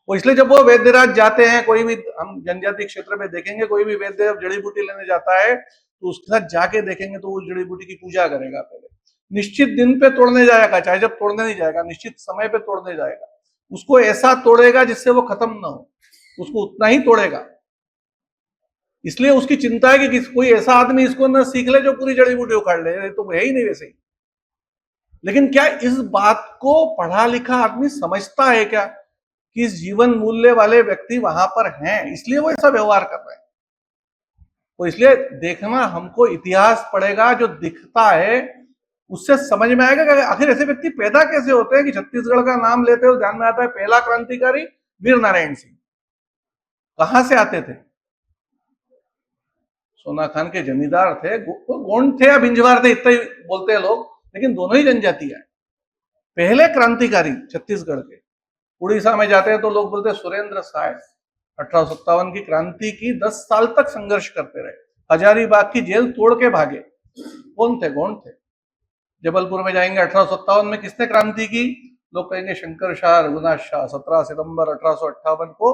वो इसलिए जब वो वैद्यराज जाते हैं, कोई भी हम जनजाति क्षेत्र में देखेंगे, कोई भी वैद्य जड़ी बूटी लेने जाता है तो उसके साथ जाके देखेंगे तो वो जड़ी बूटी की पूजा करेगा पहले, निश्चित दिन पे तोड़ने जाएगा, चाहे जब तोड़ने नहीं जाएगा, निश्चित समय पे तोड़ने जाएगा। उसको ऐसा तोड़ेगा जिससे वो खत्म ना हो, उसको उतना ही तोड़ेगा। इसलिए उसकी चिंता है कि कोई ऐसा आदमी इसको न सीख ले जो पूरी जड़ी बूटी उखाड़ ले, तो है ही नहीं वैसे ही। लेकिन क्या इस बात को पढ़ा लिखा आदमी समझता है क्या कि इस जीवन मूल्य वाले व्यक्ति वहां पर हैं, इसलिए वो ऐसा व्यवहार कर रहे हैं? तो इसलिए देखना, हमको इतिहास पढ़ेगा, जो दिखता है उससे समझ में आएगा कि आखिर ऐसे व्यक्ति पैदा कैसे होते हैं कि छत्तीसगढ़ का नाम लेते हो ध्यान में आता है पहला क्रांतिकारी वीर नारायण सिंह। कहां से आते थे? सोना खान के जमींदार थे, गोंड थे या बिंजवार थे, इतना ही बोलते हैं लोग, लेकिन दोनों ही जनजाति है। पहले क्रांतिकारी छत्तीसगढ़ के। उड़ीसा में जाते हैं तो लोग बोलते हैं सुरेंद्र साय, 1857 की क्रांति की 10 साल तक संघर्ष करते रहे, हजारीबाग की जेल तोड़ के भागे। कौन थे? गोंड थे। जबलपुर में जाएंगे 1857 में किसने क्रांति की? लोग कहेंगे शंकर शाह, रघुनाथ शाह। 17 सितंबर 1858 को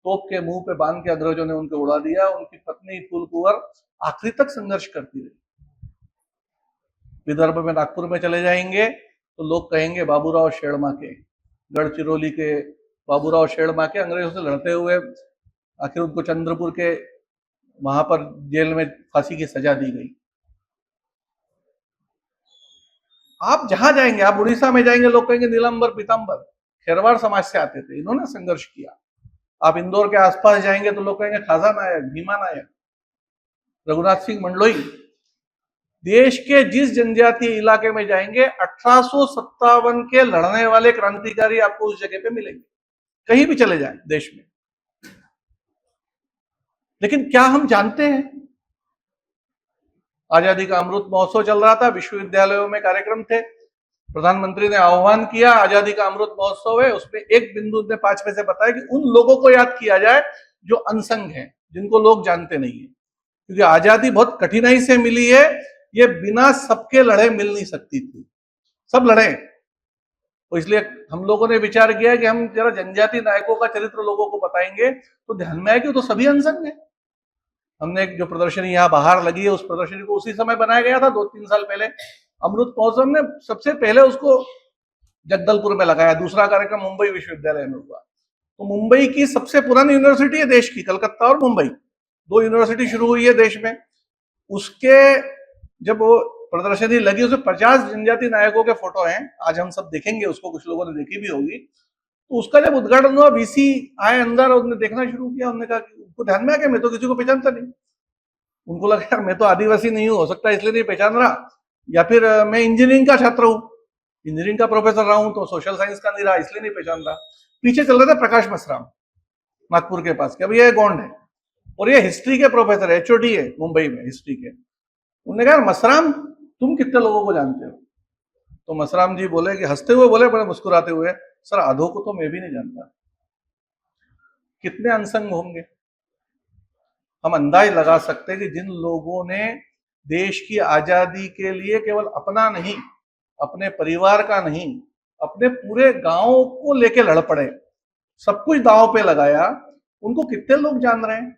तोप के मुंह पे बांध के अंग्रेजों ने उनको उड़ा दिया। उनकी पत्नी फूल कुंवर आखिरी तक संघर्ष करती रही। विदर्भ में नागपुर में चले जाएंगे तो लोग कहेंगे बाबूराव शेड़माके, गढ़चिरौली के बाबूराव शेड़माके अंग्रेजों से लड़ते हुए आखिर उनको चंद्रपुर के वहां पर जेल में फांसी की सजा दी गई। आप जहां जाएंगे, आप उड़ीसा में जाएंगे, लोग कहेंगे नीलंबर पीताम्बर, खेरवाड़ समाज से आते थे, इन्होंने संघर्ष किया। आप इंदौर के आसपास जाएंगे तो लोग कहेंगे खाजा नायक, भीमा नायक, रघुनाथ सिंह मंडलोई। देश के जिस जनजातीय इलाके में जाएंगे 1857 के लड़ने वाले क्रांतिकारी आपको उस जगह पे मिलेंगे, कहीं भी चले जाएं देश में। लेकिन क्या हम जानते हैं? आजादी का अमृत महोत्सव चल रहा था, विश्वविद्यालयों में कार्यक्रम थे, प्रधानमंत्री ने आह्वान किया आजादी का अमृत महोत्सव है, उसमें एक बिंदु ने 5 में से बताया कि उन लोगों को याद किया जाए जो अनसंग हैं, जिनको लोग जानते नहीं है, क्योंकि आजादी बहुत कठिनाई से मिली है, ये बिना सबके लड़े मिल नहीं सकती थी, सब लड़े। तो इसलिए हम लोगों ने विचार किया कि हम जरा जनजाति नायकों का चरित्र लोगों को बताएंगे तो ध्यान में आए कि तो सभी अनसंग है। हमने एक जो प्रदर्शनी यहाँ बाहर लगी है, उस प्रदर्शनी को उसी समय बनाया गया था 2-3 साल पहले। अमृत महोत्सव ने सबसे पहले उसको जगदलपुर में लगाया, दूसरा कार्यक्रम मुंबई विश्वविद्यालय में हुआ। तो मुंबई की सबसे पुरानी यूनिवर्सिटी है देश की, कलकत्ता और मुंबई, दो यूनिवर्सिटी शुरू हुई है देश में। उसके जब वो प्रदर्शनी लगी, उसमें 50 जनजाति नायकों के फोटो हैं, आज हम सब देखेंगे उसको, कुछ लोगों ने देखी भी होगी। तो उसका जब उद्घाटन हुआ, वीसी आए अंदर और उन्होंने देखना शुरू किया। उन्होंने कहा कि उनको ध्यान में आ गया मैं तो किसी को पहचानता नहीं। उनको लगा यार मैं तो आदिवासी नहीं हूं, हो सकता है इसलिए नहीं पहचान रहा, या फिर मैं इंजीनियरिंग का छात्र हूं, इंजीनियरिंग का प्रोफेसर रहा हूं तो सोशल साइंस का नहीं रहा इसलिए नहीं पहचान रहा। पीछे चल रहे थे प्रकाश मसराम नागपुर के पास, कि अब ये गोंड है और ये हिस्ट्री के प्रोफेसर है, एचओडी है मुंबई में हिस्ट्री के। उन्होंने कहा मसराम तुम कितने लोगों को जानते हो? तो मसराम जी बोले कि हंसते हुए बोले, बड़े मुस्कुराते हुए, सर आधो को तो मैं भी नहीं जानता। कितने अनसंग होंगे। हम अंदाज लगा सकते हैं कि जिन लोगों ने देश की आजादी के लिए केवल अपना नहीं, अपने परिवार का नहीं, अपने पूरे गांव को लेके लड़ पड़े, सब कुछ दांव पे लगाया, उनको कितने लोग जान रहे हैं?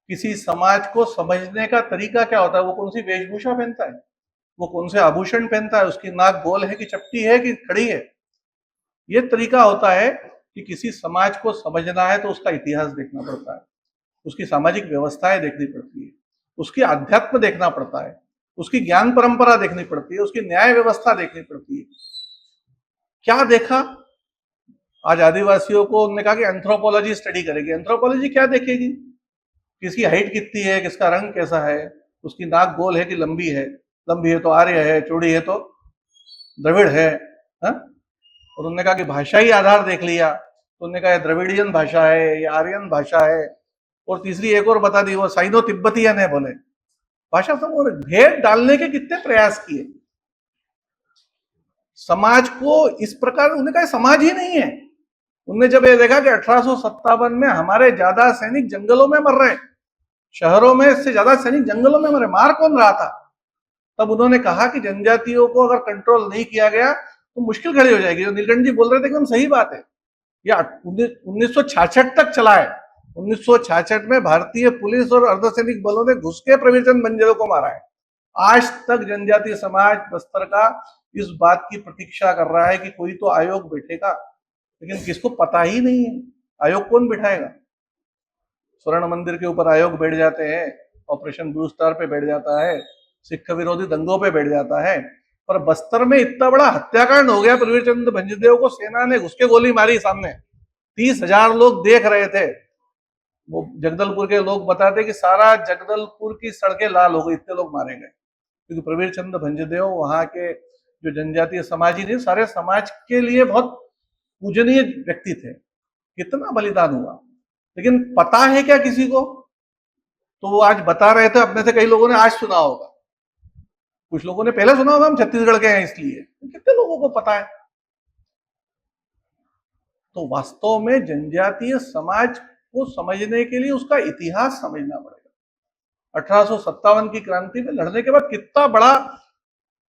किसी समाज को समझने का तरीका क्या होता है? वो कौन सी वेशभूषा पहनता है, वो कौन से आभूषण पहनता है, उसकी नाक गोल है कि चपटी है कि खड़ी है। ये तरीका होता है कि किसी समाज को समझना है तो उसका इतिहास देखना पड़ता है, उसकी सामाजिक व्यवस्थाएं देखनी पड़ती है, उसकी अध्यात्म देखना पड़ता है, उसकी ज्ञान परंपरा देखनी पड़ती है, उसकी न्याय व्यवस्था देखनी पड़ती है। क्या देखा? आज आदिवासियों को उन्होंने कहा कि एंथ्रोपोलॉजी स्टडी करेगी। एंथ्रोपोलॉजी क्या देखेगी? किसकी हाइट कितनी है, किसका रंग कैसा है, उसकी नाक गोल है कि लंबी है, लंबी है तो आर्य है, चौड़ी है तो द्रविड़ है, हा? और उन्होंने कहा कि भाषाई आधार देख लिया तो उन्होंने कहा द्रविडियन भाषा है या आर्यन भाषा है, और तीसरी एक और बता दी, वो साइनो तिब्बतियन है बोले। भाषा सब और भेद डालने के कितने प्रयास किए समाज को इस प्रकार। उन्होंने कहा समाज ही नहीं है। उन्होंने जब ये देखा कि 1857 में हमारे ज्यादा सैनिक जंगलों में मर रहे, शहरों में से ज्यादा सैनिक जंगलों में मरे, मार कौन रहा था, तब उन्होंने कहा कि जनजातियों को अगर कंट्रोल नहीं किया गया तो मुश्किल खड़ी हो जाएगी। जो नीलकंठ जी बोल रहे थे एकदम सही बात है। या 1966 तक चला है। 1966 में भारतीय पुलिस और अर्धसैनिक बलों ने घुस के प्रवीरचंद बंजारे को मारा है। आज तक जनजातीय समाज बस्तर का इस बात की प्रतीक्षा कर रहा है कि कोई तो आयोग बैठेगा, लेकिन किसको पता ही नहीं है आयोग कौन बिठाएगा। स्वर्ण मंदिर के ऊपर आयोग बैठ जाते हैं, ऑपरेशन ब्लू स्टार पे बैठ जाता है, सिख विरोधी दंगों पे बैठ जाता है, पर बस्तर में इतना बड़ा हत्याकांड हो गया, प्रवीरचंद भंजदेव को सेना ने घुस के गोली मारी सामने, 30,000 लोग देख रहे थे। वो जगदलपुर के लोग बताते कि सारा जगदलपुर की सड़कें लाल हो गई, इतने लोग मारे गए, क्योंकि प्रवीरचंद भंजदेव वहां के जो जनजातीय समाज ही नहीं, सारे समाज के लिए बहुत पूजनीय व्यक्ति थे। कितना बलिदान हुआ, लेकिन पता है क्या किसी को? तो वो आज बता रहे थे, अपने से कई लोगों ने आज सुना होगा, कुछ लोगों ने पहले सुना होगा, हम छत्तीसगढ़ के हैं इसलिए, कितने लोगों को पता है? तो वास्तव में जनजातीय समाज को समझने के लिए उसका इतिहास समझना पड़ेगा। 1857 की क्रांति में लड़ने के बाद कितना बड़ा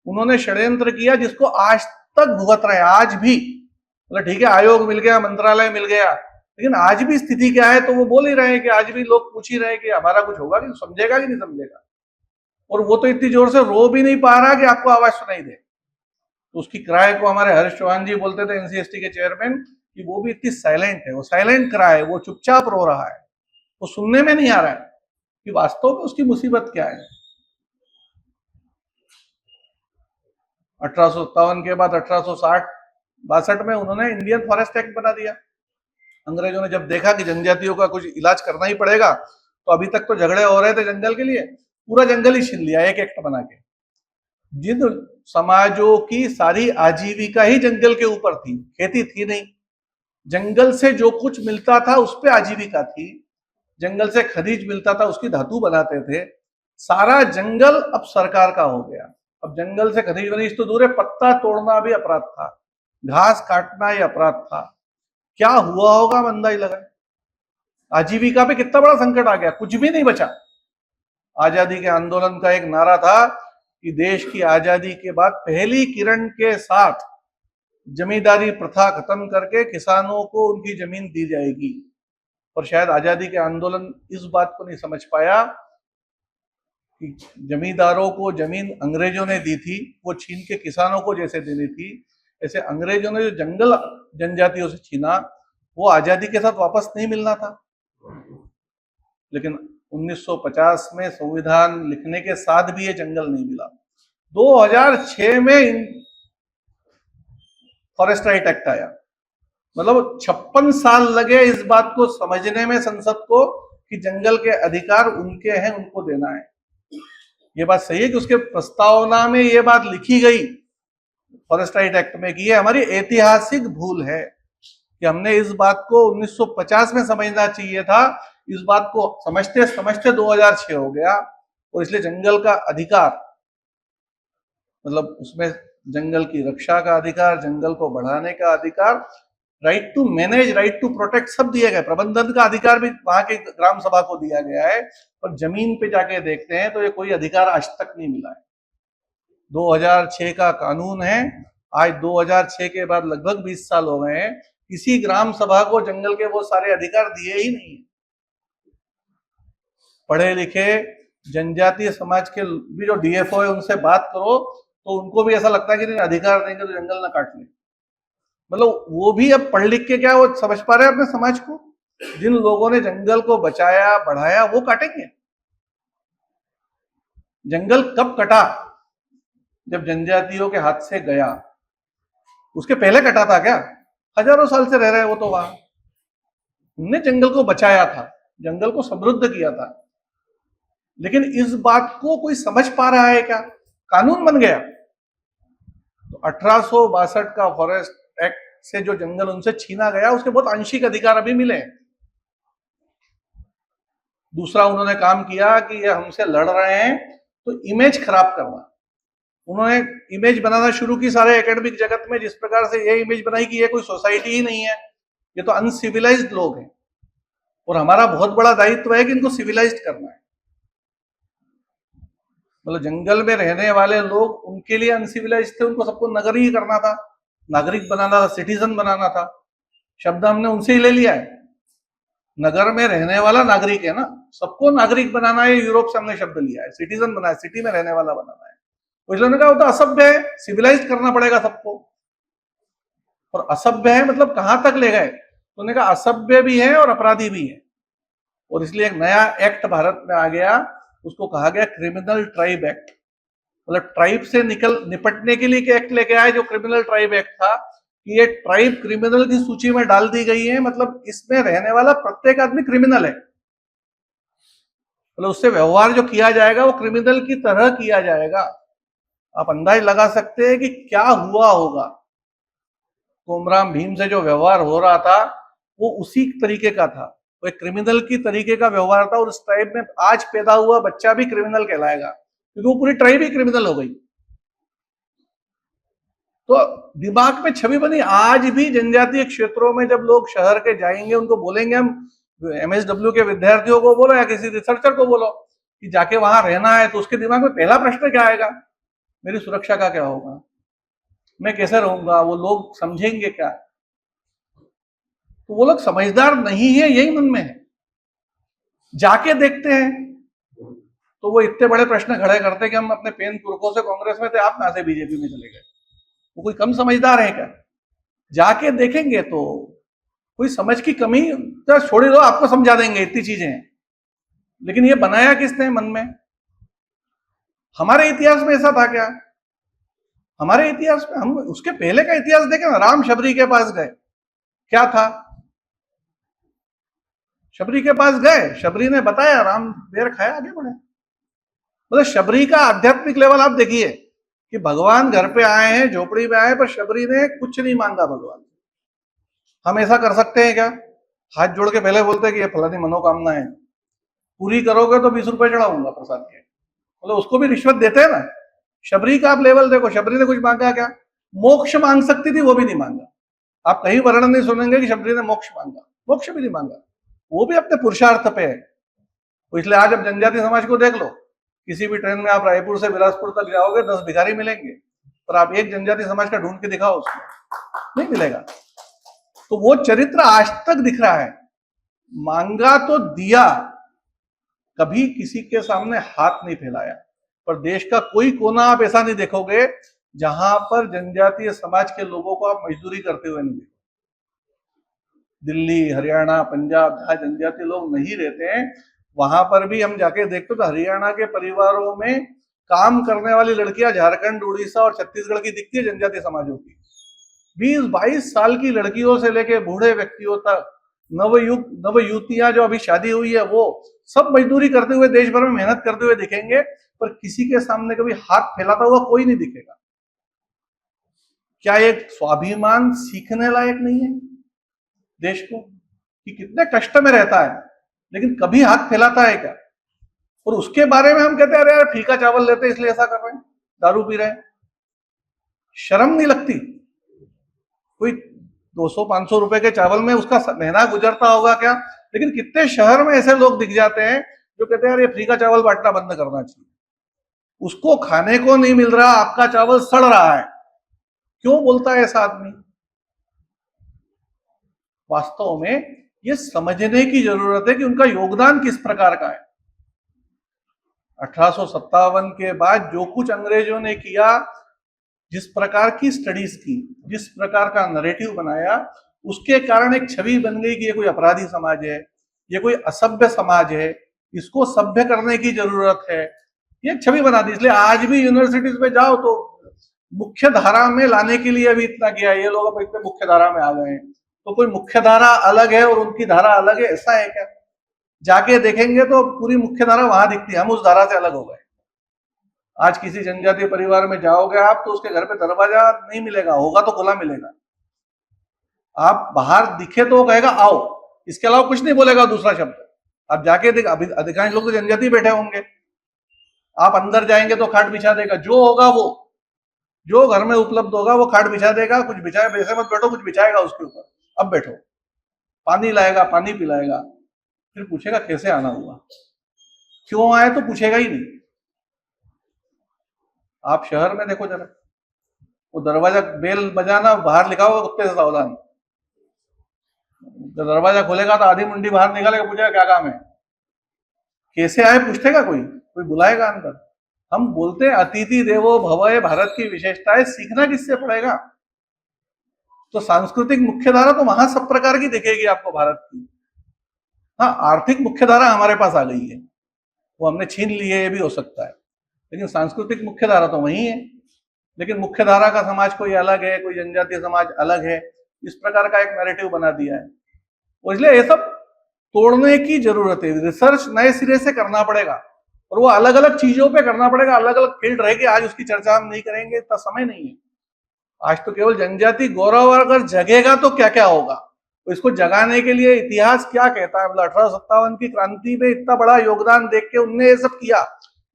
उन्होंने षड्यंत्र किया, जिसको आज तक भुगत रहे हैं। आज भी मतलब ठीक है आयोग मिल गया, मंत्रालय मिल गया, लेकिन आज भी स्थिति क्या है? तो वो बोल ही रहे हैं कि आज भी लोग पूछ ही रहे हैं कि हमारा कुछ होगा कि समझेगा कि नहीं समझेगा। और वो तो इतनी जोर से रो भी नहीं पा रहा कि आपको आवाज सुनाई दे। तो उसकी क्राई को हमारे हरीश चौहान जी बोलते थे, एनसीएसटी के चेयरमैन, कि वो भी इतनी साइलेंट है, वो साइलेंट क्राई है, वो चुपचाप रो रहा है, वो सुनने में नहीं आ रहा है कि वास्तव में उसकी मुसीबत क्या है। 1857 के बाद 1860-62 में उन्होंने इंडियन फॉरेस्ट एक्ट बना दिया। अंग्रेजों ने जब देखा कि जनजातियों का कुछ इलाज करना ही पड़ेगा, तो अभी तक तो झगड़े हो रहे थे जंगल के लिए, पूरा जंगल ही छीन लिया एक एक्ट बना के। जिन समाजों की सारी आजीविका ही जंगल के ऊपर थी, खेती थी नहीं, जंगल से जो कुछ मिलता था उस पे आजीविका थी, जंगल से खनिज मिलता था उसकी धातु बनाते थे, सारा जंगल अब सरकार का हो गया। अब जंगल से खनिज वनिज तो दूर है, पत्ता तोड़ना भी अपराध था, घास काटना ही अपराध था। क्या हुआ होगा मंदा ही लगा। आजीविका पे कितना बड़ा संकट आ गया, कुछ भी नहीं बचा। आजादी के आंदोलन का एक नारा था कि देश की आजादी के बाद पहली किरण के साथ जमींदारी प्रथा खत्म करके किसानों को उनकी जमीन दी जाएगी। और शायद आजादी के आंदोलन इस बात को नहीं समझ पाया कि जमींदारों को जमीन अंग्रेजों ने दी थी, वो छीन के किसानों को जैसे देनी थी, ऐसे अंग्रेजों ने जो जंगल जनजातियों से छीना, वो आजादी के साथ वापस नहीं मिलना था, लेकिन 1950 में संविधान लिखने के साथ भी ये जंगल नहीं मिला। 2006 में फॉरेस्ट राइट एक्ट आया, मतलब 56 साल लगे इस बात को समझने में संसद को कि जंगल के अधिकार उनके हैं, उनको देना है। ये बात सही है कि उसके प्रस्तावना में ये बात लिखी गई फॉरेस्ट राइट एक्ट में कि ये हमारी ऐतिहासिक भूल है कि हमने इस बात को 1950 में समझना चाहिए था। इस बात को समझते समझते 2006 हो गया, और इसलिए जंगल का अधिकार, मतलब उसमें जंगल की रक्षा का अधिकार, जंगल को बढ़ाने का अधिकार, right to manage, right to protect सब दिए गए। प्रबंधन का अधिकार भी वहां के ग्राम सभा को दिया गया है, पर जमीन पे जाके देखते हैं तो ये कोई अधिकार आज तक नहीं मिला है। 2006 का कानून है, आज 2006 के बाद लगभग 20 साल हो गए हैं, किसी ग्राम सभा को जंगल के वो सारे अधिकार दिए ही नहीं। पढ़े लिखे जनजातीय समाज के भी जो डीएफओ है उनसे बात करो तो उनको भी ऐसा लगता है कि नहीं अधिकार देंगे तो जंगल ना काट ले। मतलब वो भी अब पढ़ लिख के क्या वो समझ पा रहे हैं अपने समाज को? जिन लोगों ने जंगल को बचाया बढ़ाया वो काटेंगे। जंगल कब कटा? जब जनजातियों के हाथ से गया। उसके पहले कटा था क्या? हजारों साल से रह रहे हैं वो तो वहां। उनने जंगल को बचाया था, जंगल को समृद्ध किया था, लेकिन इस बात को कोई समझ पा रहा है क्या? कानून बन गया तो 1862 का फॉरेस्ट एक्ट से जो जंगल उनसे छीना गया उसके बहुत आंशिक अधिकार अभी मिले। दूसरा उन्होंने काम किया कि ये हमसे लड़ रहे हैं तो इमेज खराब करना। उन्होंने इमेज बनाना शुरू की सारे एकेडमिक जगत में, जिस प्रकार से ये इमेज बनाई कि ये कोई सोसाइटी ही नहीं है, ये तो अनसिविलाइज्ड लोग हैं, और हमारा बहुत बड़ा दायित्व है कि इनको सिविलाइज्ड करना है। मतलब जंगल में रहने वाले लोग उनके लिए अनसिविलाइज्ड थे, उनको सबको नगरी करना था, नागरिक बनाना था, सिटीजन बनाना था। शब्द हमने उनसे ही ले लिया है। नगर में रहने वाला नागरिक है ना, सबको नागरिक बनाना है, यूरोप से हमने शब्द लिया है। सिटीजन बनाया, सिटी में रहने वाला बनाना है। इसलिए कहा होता असभ्य है, सिविलाइज करना पड़ेगा सबको। और असभ्य है मतलब कहां तक ले गए? तो उन्होंने कहा असभ्य भी है और अपराधी भी है, और इसलिए एक नया एक्ट भारत में आ गया, उसको कहा गया क्रिमिनल ट्राइब एक्ट। मतलब ट्राइब से निपटने के लिए एक एक्ट लेके आए जो क्रिमिनल ट्राइब एक्ट था, कि ये ट्राइब क्रिमिनल की सूची में डाल दी गई है। मतलब इसमें रहने वाला प्रत्येक आदमी क्रिमिनल है, मतलब उससे व्यवहार जो किया जाएगा वो क्रिमिनल की तरह किया जाएगा। आप अंदाज लगा सकते हैं कि क्या हुआ होगा। कोमराम भीम से जो व्यवहार हो रहा था वो उसी तरीके का था, वो एक क्रिमिनल की तरीके का व्यवहार था, और उस ट्राइब में आज पैदा हुआ बच्चा भी क्रिमिनल कहलाएगा, क्योंकि वो पूरी ट्राइब ही क्रिमिनल हो गई। तो दिमाग में छवि बनी। आज भी जनजातीय क्षेत्रों में जब लोग शहर के जाएंगे, उनको बोलेंगे, हम एमएसडब्ल्यू के विद्यार्थियों को बोलो या किसी रिसर्चर को बोलो कि जाके वहां रहना है, तो उसके दिमाग में पहला प्रश्न क्या आएगा? मेरी सुरक्षा का क्या होगा, मैं कैसे रहूंगा, वो लोग समझेंगे क्या? तो वो लोग समझदार नहीं है, यही मन में है। जाके देखते हैं तो वो इतने बड़े प्रश्न खड़े करते कि हम अपने पेन पुरखों से कांग्रेस में थे, आप कहां से बीजेपी में चले गए? वो कोई कम समझदार है क्या? जाके देखेंगे तो कोई समझ की कमी तो छोड़ दो, आपको समझा देंगे, इतनी चीजें हैं। लेकिन ये बनाया किसने मन में? हमारे इतिहास में ऐसा था क्या? हमारे इतिहास में, हम उसके पहले का इतिहास देखें ना। राम शबरी के पास गए, क्या था? शबरी के पास गए, शबरी ने बताया, राम बेर खाया, आगे बढ़े। मतलब शबरी का आध्यात्मिक लेवल आप देखिए कि भगवान घर पे आए हैं, झोपड़ी में आए, पर शबरी ने कुछ नहीं मांगा भगवान। हम ऐसा कर सकते हैं क्या? हाथ जोड़ के पहले बोलते हैं कि ये फलानी मनोकामना है, पूरी करोगे तो 20 रुपए चढ़ाऊंगा प्रसाद के। मतलब उसको भी रिश्वत देते हैं ना। शबरी का आप लेवल देखो, शबरी ने कुछ मांगा क्या? मोक्ष मांग सकती थी, वो भी नहीं मांगा। आप कहीं वर्णन नहीं सुनेंगे कि शबरी ने मोक्ष मांगा, मोक्ष भी नहीं मांगा, वो भी अपने पुरुषार्थ पे है। तो इसलिए आज अब जनजाति समाज को देख लो, किसी भी ट्रेन में आप रायपुर से बिलासपुर तक जाओगे 10 भिखारी मिलेंगे, पर आप एक जनजाति समाज का ढूंढ के दिखाओ, उसमें नहीं मिलेगा। तो वो चरित्र आज तक दिख रहा है। मांगा तो दिया, कभी किसी के सामने हाथ नहीं फैलाया। पर देश का कोई कोना आप ऐसा नहीं देखोगे जहां पर जनजातीय समाज के लोगों को आप मजदूरी करते हुए नहीं देखोगे। दिल्ली, हरियाणा, पंजाब जहाँ जनजाति लोग नहीं रहते हैं, वहां पर भी हम जाके देखते तो हरियाणा के परिवारों में काम करने वाली लड़कियां झारखंड, उड़ीसा और छत्तीसगढ़ की दिखती है जनजातीय समाजों की। 20-22 साल की लड़कियों से लेके बूढ़े व्यक्तियों तक, नव युवतियां जो अभी शादी हुई है, वो सब मजदूरी करते हुए देश भर में मेहनत करते हुए दिखेंगे, पर किसी के सामने कभी हाथ फैलाता हुआ कोई नहीं दिखेगा। क्या एक स्वाभिमान सीखने लायक नहीं है देश को कि कितने कष्ट में रहता है लेकिन कभी हाथ फैलाता है क्या? और उसके बारे में हम कहते हैं अरे यार फीका चावल लेते इसलिए ऐसा कर रहे हैं, दारू पी रहे हैं। शर्म नहीं लगती? कोई 200-500 रुपए के चावल में उसका महीना गुजरता होगा क्या? लेकिन कितने शहर में ऐसे लोग दिख जाते हैं जो कहते हैं यार ये फ्री का चावल बांटना बंद करना चाहिए। उसको खाने को नहीं मिल रहा, आपका चावल सड़ रहा है, क्यों बोलता है ऐसा आदमी? वास्तव में ये समझने की जरूरत है कि उनका योगदान किस प्रकार का है। 1857 के बाद जो कुछ अंग्रेजों ने किया, जिस प्रकार की स्टडीज की, जिस प्रकार का नरेटिव बनाया, उसके कारण एक छवि बन गई कि ये कोई अपराधी समाज है, ये कोई असभ्य समाज है, इसको सभ्य करने की जरूरत है, ये छवि बना दी। इसलिए आज भी यूनिवर्सिटीज में जाओ तो मुख्य धारा में लाने के लिए अभी इतना किया, ये लोग अब इतने मुख्य धारा में आ गए हैं, तो कोई मुख्य धारा अलग है और उनकी धारा अलग है, ऐसा है क्या? जाके देखेंगे तो पूरी मुख्य धारा वहां दिखती है, हम उस धारा से अलग हो गए। आज किसी जनजातीय परिवार में जाओगे आप तो उसके घर पे दरवाजा नहीं मिलेगा, होगा तो खुला मिलेगा। आप बाहर दिखे तो वो कहेगा आओ, इसके अलावा कुछ नहीं बोलेगा दूसरा शब्द। आप जाके देख, अभी अधिकांश लोग तो जनजाति बैठे होंगे, आप अंदर जाएंगे तो खाट बिछा देगा, जो होगा वो, जो घर में उपलब्ध होगा वो खाट बिछा देगा, कुछ बिछाए वैसे मत बैठो, कुछ बिछाएगा उसके ऊपर, अब बैठो, पानी लाएगा, पानी पिलाएगा, फिर पूछेगा कैसे आना हुआ, क्यों आए तो पूछेगा ही नहीं। आप शहर में देखो जरा, वो दरवाजा बेल बजाना, बाहर लिखा होगा कुत्ते से सावधान, जब दरवाजा खोलेगा तो आधी मुंडी बाहर निकालेगा, पूछेगा क्या काम है, कैसे आए पूछेगा, कोई बुलाएगा अंदर। हम बोलते हैं अतिथि देवो भव, भारत की विशेषता है, सीखना किससे पड़ेगा? तो सांस्कृतिक मुख्यधारा तो वहां सब प्रकार की दिखेगी आपको भारत की। हाँ, आर्थिक मुख्यधारा हमारे पास आ गई है, वो हमने छीन ली है, ये भी हो सकता है, लेकिन सांस्कृतिक मुख्यधारा तो वही है। लेकिन मुख्यधारा का समाज कोई अलग है, कोई जनजातीय समाज अलग है, इस प्रकार का एक नैरेटिव बना दिया है। और इसलिए ये सब तोड़ने की जरूरत है, रिसर्च नए सिरे से करना पड़ेगा, और वो अलग अलग चीजों पे करना पड़ेगा, अलग अलग फील्ड रहेगी। आज उसकी चर्चा हम नहीं करेंगे, इतना समय नहीं है। आज तो केवल जनजाति गौरव अगर जगेगा तो क्या क्या होगा, तो इसको जगाने के लिए इतिहास क्या कहता है। मतलब 1857 की क्रांति में इतना बड़ा योगदान देख के उनने ये सब किया,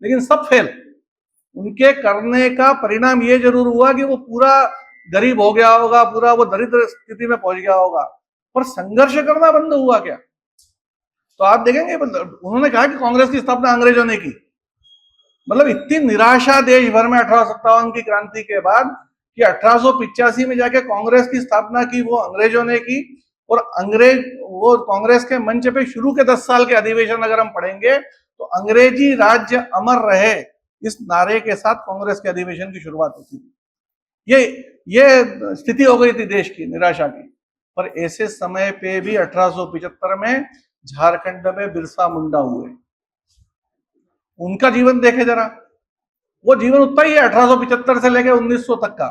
लेकिन सब फेल। उनके करने का परिणाम ये जरूर हुआ कि वो पूरा गरीब हो गया होगा, पूरा वो दरिद्र स्थिति में पहुंच गया होगा, पर संघर्ष करना बंद हुआ क्या? तो आप देखेंगे उन्होंने कहा कि कांग्रेस की स्थापना अंग्रेजों ने की। मतलब इतनी निराशा देश भर में 1857 की क्रांति के बाद कि 1885 में जाके कांग्रेस की स्थापना की वो अंग्रेजों ने की। और अंग्रेज वो कांग्रेस के मंच पे शुरू के 10 साल के अधिवेशन अगर हम पढ़ेंगे तो अंग्रेजी राज्य अमर रहे इस नारे के साथ कांग्रेस के अधिवेशन की शुरुआत होती थी। ये स्थिति हो गई थी देश की, निराशा की। पर ऐसे समय पे भी 1875 में झारखंड में बिरसा मुंडा हुए। उनका जीवन देखे जरा, वो जीवन उतना ही है 1875 से लेकर 1900 तक का।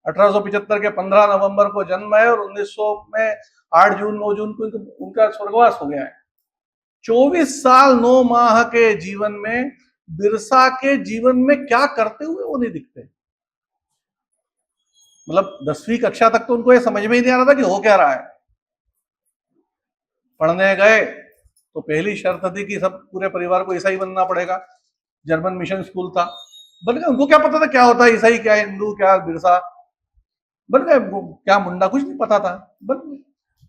1875 के 15 नवंबर को जन्म है और 1900 में 8 जून 9 जून को उनका स्वर्गवास हो गया है। 24 साल 9 माह के जीवन में बिरसा के जीवन में क्या करते हुए वो नहीं दिखते। मतलब 10वीं कक्षा तक तो उनको ये समझ में ही नहीं आ रहा था कि हो क्या रहा है। पढ़ने गए तो पहली शर्त थी कि सब पूरे परिवार को ईसाई बनना पड़ेगा। जर्मन मिशन स्कूल था, बन गए। उनको क्या पता था क्या होता है ईसाई, क्या हिंदू, क्या बिरसा, बन गए। क्या मुंडा, कुछ नहीं पता था, बन गए।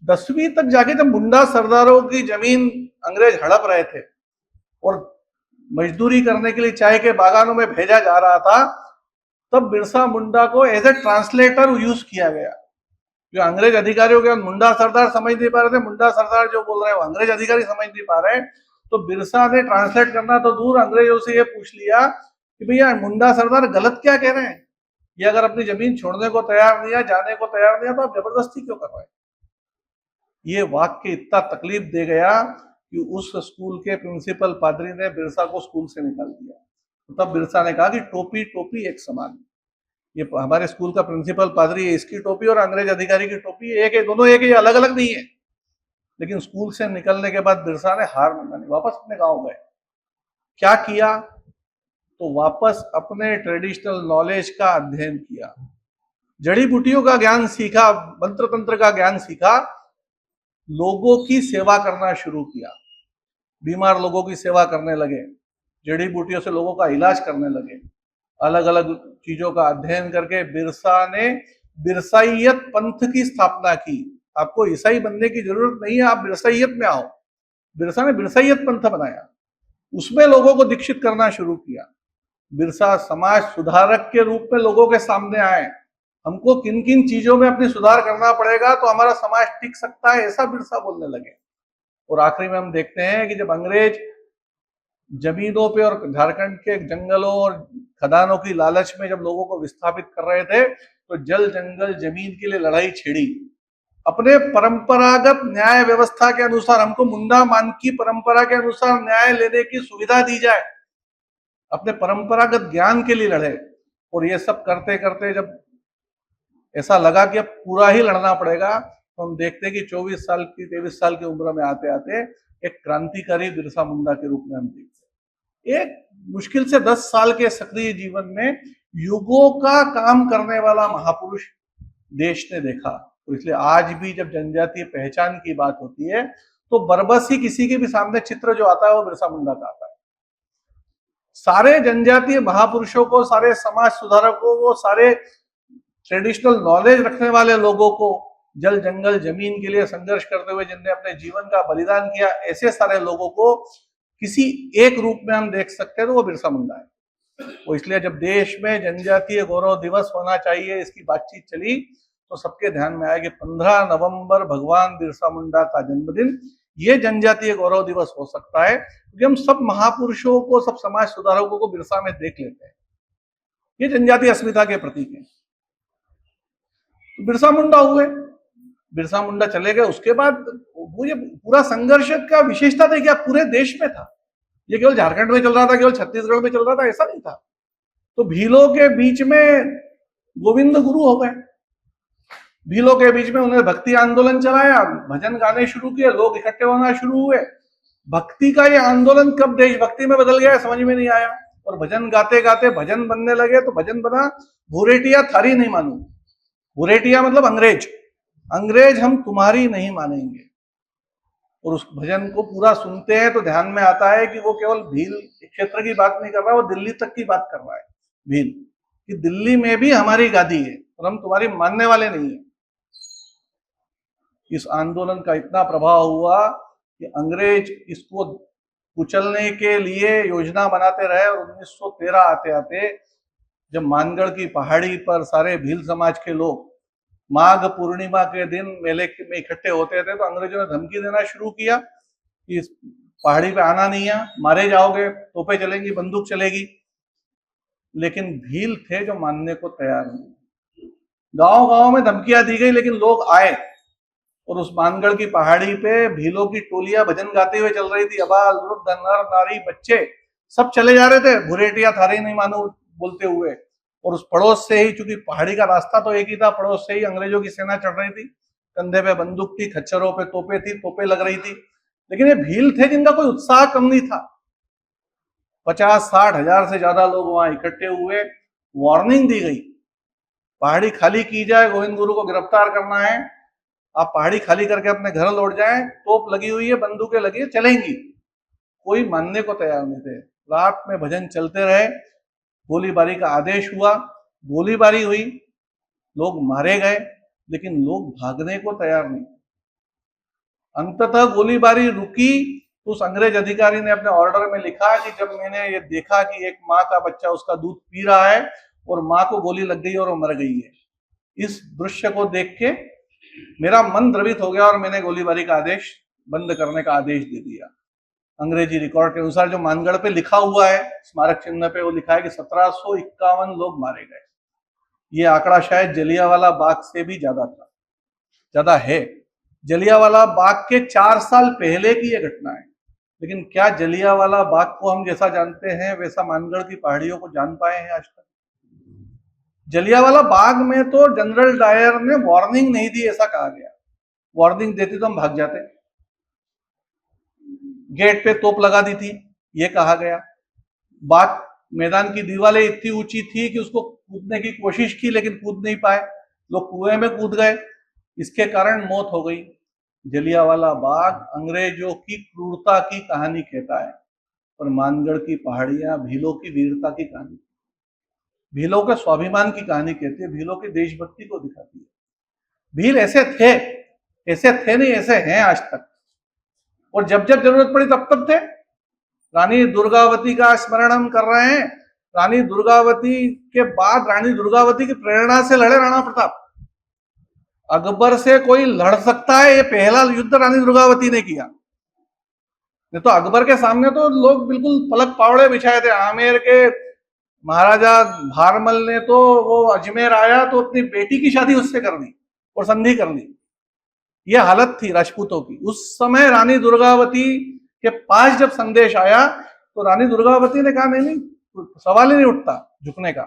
10वीं तक जाके जब मुंडा सरदारों की जमीन अंग्रेज हड़प रहे थे और मजदूरी करने के लिए चाय के बागानों में भेजा जा रहा था, तब बिरसा मुंडा को एज ए ट्रांसलेटर यूज किया गया। जो अंग्रेज अधिकारियों के मुंडा सरदार समझ नहीं पा रहे थे, मुंडा सरदार जो बोल रहे हैं वो अंग्रेज अधिकारी समझ नहीं पा रहे, तो बिरसा ने ट्रांसलेट करना तो दूर, अंग्रेजों से ये पूछ लिया कि भैया मुंडा सरदार गलत क्या कह रहे हैं, ये अगर अपनी जमीन छोड़ने को तैयार नहीं है, जाने को तैयार नहीं है, तो आप जबरदस्ती क्यों कर रहे हैं? ये वाक्य इतना तकलीफ दे गया कि उस स्कूल के प्रिंसिपल पादरी ने बिरसा को स्कूल से निकाल दिया। तो तब बिरसा ने कहा कि टोपी टोपी एक समान। ये हमारे स्कूल का प्रिंसिपल पादरी है, इसकी टोपी और अंग्रेज अधिकारी की टोपी एक है, दोनों एक है, अलग अलग नहीं है। लेकिन स्कूल से निकलने के बाद बिरसा ने हार मान ली, वापस अपने गांव गए। क्या किया? तो वापस अपने ट्रेडिशनल नॉलेज का अध्ययन किया, जड़ी बूटियों का ज्ञान सीखा, मंत्र तंत्र का ज्ञान सीखा, लोगों की सेवा करना शुरू किया, बीमार लोगों की सेवा करने लगे, जड़ी बूटियों से लोगों का इलाज करने लगे, अलग अलग चीजों का अध्ययन करके बिरसा ने बिरसाइयत पंथ की स्थापना की। आपको ईसाई बनने की जरूरत नहीं है, आप बिरसाइयत में आओ। बिरसा ने बिरसाइयत पंथ बनाया, उसमें लोगों को दीक्षित करना शुरू किया। बिरसा समाज सुधारक के रूप में लोगों के सामने आए, हमको किन किन चीजों में अपनी सुधार करना पड़ेगा तो हमारा समाज टिक सकता है, ऐसा बिरसा बोलने लगे। और आखिरी में हम देखते हैं कि जब अंग्रेज जमीनों पे और झारखंड के जंगलों और खदानों की लालच में जब लोगों को विस्थापित कर रहे थे, तो जल जंगल जमीन के लिए लड़ाई छिड़ी। अपने परंपरागत न्याय व्यवस्था के अनुसार, हमको मुंडा मान की परंपरा के अनुसार न्याय लेने की सुविधा दी जाए, अपने परंपरागत ज्ञान के लिए लड़े। और ये सब करते करते जब ऐसा लगा कि अब पूरा ही लड़ना पड़ेगा, तो हम देखते हैं कि 24 साल की 23 साल की उम्र में आते आते एक क्रांतिकारी बिरसा मुंडा के रूप में हम देखते हैं। एक मुश्किल से 10 साल के सक्रिय जीवन में युगों का काम करने वाला महापुरुष देश ने देखा। तो इसलिए आज भी जब जनजातीय पहचान की बात होती है तो बरबस ही किसी के भी सामने चित्र जो आता है वो बिरसा मुंडा का आता है। सारे जनजातीय महापुरुषों को, सारे समाज सुधारकों को, सारे ट्रेडिशनल नॉलेज रखने वाले लोगों को, जल जंगल जमीन के लिए संघर्ष करते हुए जिनने अपने जीवन का बलिदान किया, ऐसे सारे लोगों को किसी एक रूप में हम देख सकते हैं तो वो बिरसा मुंडा है। वो इसलिए जब देश में जनजातीय गौरव दिवस होना चाहिए इसकी बातचीत चली तो सबके ध्यान में आया कि 15 नवंबर भगवान बिरसा मुंडा का जन्मदिन, ये जनजातीय गौरव दिवस हो सकता है क्योंकि हम सब महापुरुषों को, सब समाज सुधारकों को बिरसा में देख लेते हैं। ये जनजातीय अस्मिता के प्रतीक है। बिरसा मुंडा हुए, बिरसा मुंडा चले गए, उसके बाद वो ये पूरा संघर्ष का विशेषता थी क्या पूरे देश में था, ये केवल झारखंड में चल रहा था, केवल छत्तीसगढ़ में चल रहा था, ऐसा नहीं था। तो भीलों के बीच में गोविंद गुरु हो गए, भीलों के बीच में उन्होंने भक्ति आंदोलन चलाया, भजन गाने शुरू किए, लोग इकट्ठे होना शुरू हुए। भक्ति का ये आंदोलन कब देशभक्ति में बदल गया समझ में नहीं आया, और भजन गाते गाते भजन बनने लगे तो भजन बना भूरेटिया थारी नहीं मानू। भूरेटिया मतलब अंग्रेज, अंग्रेज हम तुम्हारी नहीं मानेंगे। और उस भजन को पूरा सुनते हैं तो ध्यान में आता है कि वो केवल भील क्षेत्र की बात नहीं कर रहा, वो दिल्ली तक की बात कर रहा है भील, कि दिल्ली में भी हमारी गादी है और हम तुम्हारी मानने वाले नहीं है। इस आंदोलन का इतना प्रभाव हुआ कि अंग्रेज इसको कुचलने के लिए योजना बनाते रहे, और 1913 आते आते जब मानगढ़ की पहाड़ी पर सारे भील समाज के लोग माघ पूर्णिमा के दिन मेले में इकट्ठे होते थे तो अंग्रेजों ने धमकी देना शुरू किया कि इस पहाड़ी पे आना नहीं है, मारे जाओगे, तोपें चलेंगी, बंदूक चलेगी। लेकिन भील थे जो मानने को तैयार नहीं। गांव गांव में धमकियां दी गई लेकिन लोग आए, और उस मानगढ़ की पहाड़ी पे भीलों की टोलियां भजन गाते हुए चल रही थी, अबाल वृद्ध नर नारी बच्चे सब चले जा रहे थे भुरेटिया थारे नहीं मानो बोलते हुए। और उस पड़ोस से ही, चूंकि पहाड़ी का रास्ता तो एक ही था, पड़ोस से ही अंग्रेजों की सेना चढ़ रही थी, कंधे पे बंदूक थी, खच्चरों पे तोपें थी, तोपें लग रही थी। लेकिन ये भील थे जिनका कोई उत्साह कम नहीं था। 50-60 हजार से ज्यादा लोग वहां इकट्ठे हुए, वार्निंग दी गई पहाड़ी खाली की जाए, गोविंद गुरु को गिरफ्तार करना है, आप पहाड़ी खाली करके अपने घर लौट जाएं, तोप लगी हुई है, बंदूकें लगी है, चलेंगी। कोई मानने को तैयार नहीं थे। रात में भजन चलते रहे, गोलीबारी का आदेश हुआ, गोलीबारी हुई, लोग मारे गए, लेकिन लोग भागने को तैयार नहीं। अंततः गोलीबारी रुकी तो उस अंग्रेज अधिकारी ने अपने ऑर्डर में लिखा कि जब मैंने ये देखा कि एक माँ का बच्चा उसका दूध पी रहा है और माँ को गोली लग गई और वो मर गई है, इस दृश्य को देख के मेरा मन द्रवित हो गया और मैंने गोलीबारी का आदेश बंद करने का आदेश दे दिया। अंग्रेजी रिकॉर्ड के अनुसार जो मानगढ़ पे लिखा हुआ है स्मारक चिन्ह पे, वो लिखा है कि 1751 लोग मारे गए। ये आंकड़ा शायद जलियांवाला बाग से भी ज्यादा था, ज्यादा है। जलियांवाला बाग के 4 साल पहले की यह घटना है। लेकिन क्या जलियांवाला बाग को हम जैसा जानते हैं वैसा मानगढ़ की पहाड़ियों को जान पाए हैं आज तक? जलियांवाला बाग में तो जनरल डायर ने वार्निंग नहीं दी ऐसा कहा गया। वार्निंग देती तो हम भाग जाते। गेट पे तोप लगा दी थी ये कहा गया। बाग मैदान की दीवारें इतनी ऊंची थी कि उसको कूदने की कोशिश की लेकिन कूद नहीं पाए, लोग कुएं में कूद गए, इसके कारण मौत हो गई। जलियांवाला बाग अंग्रेजों की क्रूरता की कहानी कहता है, पर मानगढ़ की पहाड़ियां भीलों की वीरता की कहानी, भीलों के स्वाभिमान की कहानी कहती है, भीलों की देशभक्ति को दिखाती है। भील ऐसे थे नहीं, ऐसे हैं आज तक। और जब जब जरूरत पड़ी तब तब थे। रानी दुर्गावती का स्मरण हम कर रहे हैं। रानी दुर्गावती के बाद रानी दुर्गावती की प्रेरणा से लड़े राणा प्रताप। अकबर से कोई लड़ सकता है, ये पहला युद्ध रानी दुर्गावती ने किया। नहीं तो अकबर के सामने तो लोग बिल्कुल पलक पावड़े बिछाए थे। आमेर के महाराजा भारमल ने तो वो अजमेर आया तो अपनी बेटी की शादी उससे कर दी और संधि कर ली। ये हालत थी राजपूतों की उस समय। रानी दुर्गावती के पास जब संदेश आया तो रानी दुर्गावती ने कहा नहीं, सवाल ही नहीं उठता झुकने का,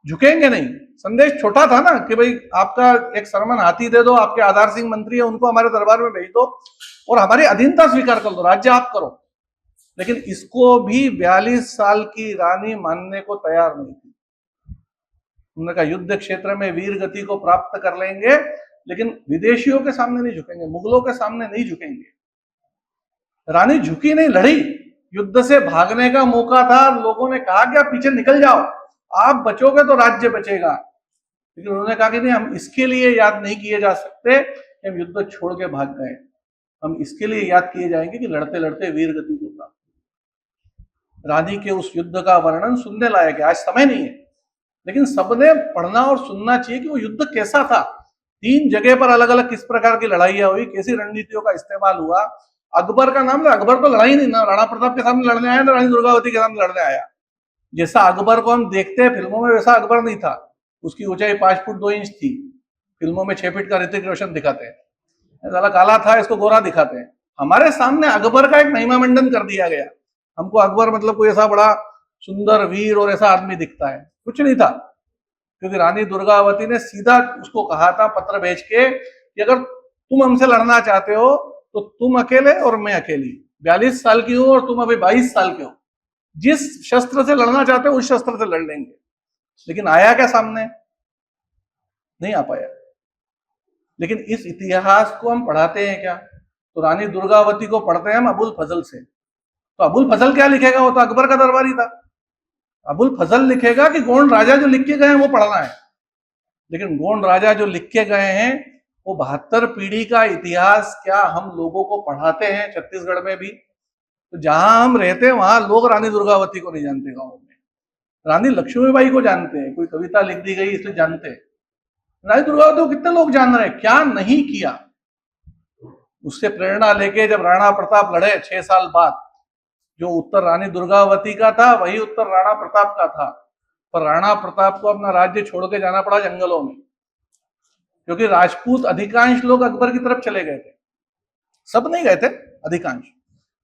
झुकेंगे नहीं। संदेश छोटा था ना कि भाई आपका एक सरमन हाथी दे दो, आपके आधार सिंह मंत्री है उनको हमारे दरबार में भेज दो और हमारी अधीनता स्वीकार कर दो, राज्य आप करो। लेकिन इसको भी 42 साल की रानी मानने को तैयार नहीं थी। उन्होंने कहा युद्ध क्षेत्र में वीर गति को प्राप्त कर लेंगे लेकिन विदेशियों के सामने नहीं झुकेंगे, मुगलों के सामने नहीं झुकेंगे। रानी झुकी नहीं, लड़ी। युद्ध से भागने का मौका था, लोगों ने कहा कि आप पीछे निकल जाओ, आप बचोगे तो राज्य बचेगा। लेकिन उन्होंने कहा कि नहीं, हम इसके लिए याद नहीं किए जा सकते कि हम युद्ध छोड़ के भाग गए, हम इसके लिए याद किए जाएंगे कि लड़ते लड़ते वीर गति को प्राप्त। रानी के उस युद्ध का वर्णन सुनने लायक है, आज समय नहीं है, लेकिन सबने पढ़ना और सुनना चाहिए कि वो युद्ध कैसा था। 3 जगह पर अलग अलग किस प्रकार की लड़ाइयां हुई, कैसी रणनीतियों का इस्तेमाल हुआ। अकबर का नाम, अकबर तो लड़ाई नहीं ना राणा प्रताप के सामने लड़ने आया ना रानी दुर्गावती के सामने लड़ने आया। जैसा अकबर को हम देखते हैं फिल्मों में वैसा अकबर नहीं था। उसकी ऊंचाई 5 फुट 2 इंच थी, फिल्मों में 6 फीट का ऋतिक रोशन दिखाते हैं, ज्यादा काला था इसको गोरा दिखाते हैं। हमारे सामने अकबर का एक महिमा मंडन कर दिया गया। हमको अकबर मतलब कोई ऐसा बड़ा सुंदर वीर और ऐसा आदमी दिखता है, कुछ नहीं था। क्योंकि रानी दुर्गावती ने सीधा उसको कहा था पत्र भेज के कि अगर तुम हमसे लड़ना चाहते हो तो तुम अकेले और मैं अकेली। 42 साल की हूं और तुम अभी 22 साल के हो, जिस शस्त्र से लड़ना चाहते हो उस शस्त्र से लड़ लेंगे। लेकिन आया क्या सामने? नहीं आ पाया। लेकिन इस इतिहास को हम पढ़ाते हैं क्या? तो रानी दुर्गावती को पढ़ते हैं हम अबुल फजल से। तो अबुल फजल क्या लिखेगा? वो तो अकबर का दरबारी था। अबुल फजल लिखेगा कि गोंड राजा जो लिख के गए हैं वो पढ़ना है। लेकिन गोंड राजा जो लिख के गए हैं वो 72 पीढ़ी का इतिहास क्या हम लोगों को पढ़ाते हैं छत्तीसगढ़ में भी? तो जहां हम रहते हैं वहां लोग रानी दुर्गावती को नहीं जानते, गांव में रानी लक्ष्मीबाई को जानते हैं, कोई कविता लिख दी गई इसलिए जानते हैं। रानी दुर्गावती को कितने लोग जान रहे हैं? क्या नहीं किया। उससे प्रेरणा लेके जब राणा प्रताप लड़े 6 साल बाद, जो उत्तर रानी दुर्गावती का था वही उत्तर राणा प्रताप का था, पर राणा प्रताप को अपना राज्य छोड़ के जाना पड़ा जंगलों में, क्योंकि राजपूत अधिकांश लोग अकबर की तरफ चले गए थे। सब नहीं गए थे, अधिकांश।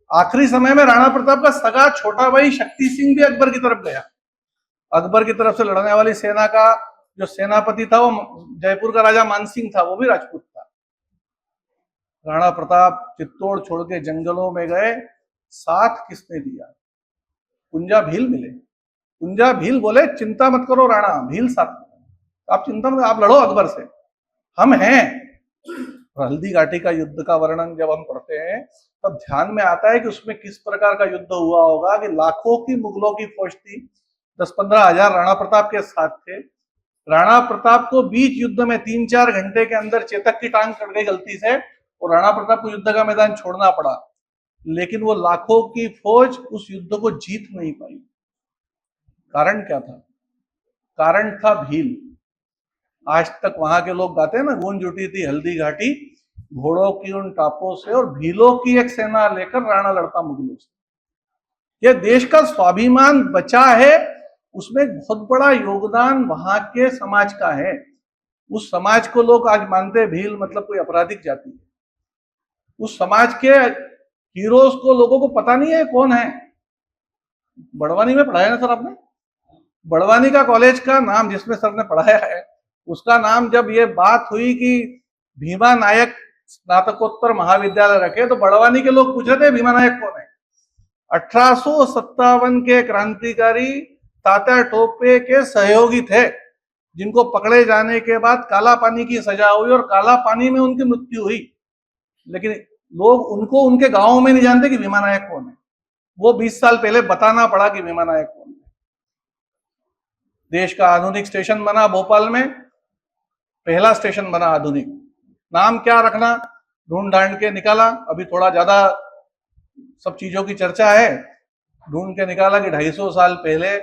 आखिरी समय में राणा प्रताप का सगा छोटा भाई शक्ति सिंह भी अकबर की तरफ गया। अकबर की तरफ से लड़ने वाली सेना का जो सेनापति था वो जयपुर का राजा मानसिंह था, वो भी राजपूत था। राणा प्रताप चित्तौड़ छोड़ के जंगलों में गए। साथ किसने दिया? कुंजा भील मिले। कुंजा भील बोले चिंता मत करो राणा, भील साथ में, आप चिंता मत, आप लड़ो अकबर से, हम हैं। और हल्दी घाटी का युद्ध का वर्णन जब हम पढ़ते हैं तब ध्यान में आता है कि उसमें किस प्रकार का युद्ध हुआ होगा कि लाखों की मुगलों की फौज थी, 10-15 हजार राणा प्रताप के साथ थे। राणा प्रताप को बीच युद्ध में 3-4 घंटे के अंदर चेतक की टांग कट गई गलती से और राणा प्रताप को युद्ध का मैदान छोड़ना पड़ा। लेकिन वो लाखों की फौज उस युद्ध को जीत नहीं पाई। कारण क्या था? कारण था भील। आज तक वहां के लोग गाते हैं ना, गूंज उठी थी हल्दी घाटी घोड़ों की उन टापों से और भीलों की एक सेना लेकर राणा लड़ता मुगलों से। यह देश का स्वाभिमान बचा है, उसमें बहुत बड़ा योगदान वहां के समाज का है। उस समाज को लोग आज मानते हैं भील मतलब कोई आपराधिक जाति है। उस समाज के हीरोज को लोगों को पता नहीं है कौन है। बड़वानी में पढ़ाया ना सर आपने? बड़वानी का कॉलेज का नाम जिसमें सर ने पढ़ाया है, उसका नाम जब ये बात हुई कि भीमा नायक स्नातकोत्तर महाविद्यालय रखे, तो बड़वानी के लोग पूछ रहे थे भीमा नायक कौन है। 1857 के क्रांतिकारी तात्या टोपे के सहयोगी थे, जिनको पकड़े जाने के बाद काला पानी की सजा हुई और काला पानी में उनकी मृत्यु हुई। लेकिन लोग उनको उनके गांव में नहीं जानते कि भीमा नायक कौन है। वो 20 साल पहले बताना पड़ा कि भीमा नायक कौन है। देश का आधुनिक स्टेशन बना भोपाल में, पहला स्टेशन बना आधुनिक। नाम क्या रखना ढूंढ ढांड के निकाला। अभी थोड़ा ज्यादा सब चीजों की चर्चा है। ढूंढ के निकाला कि 250 साल पहले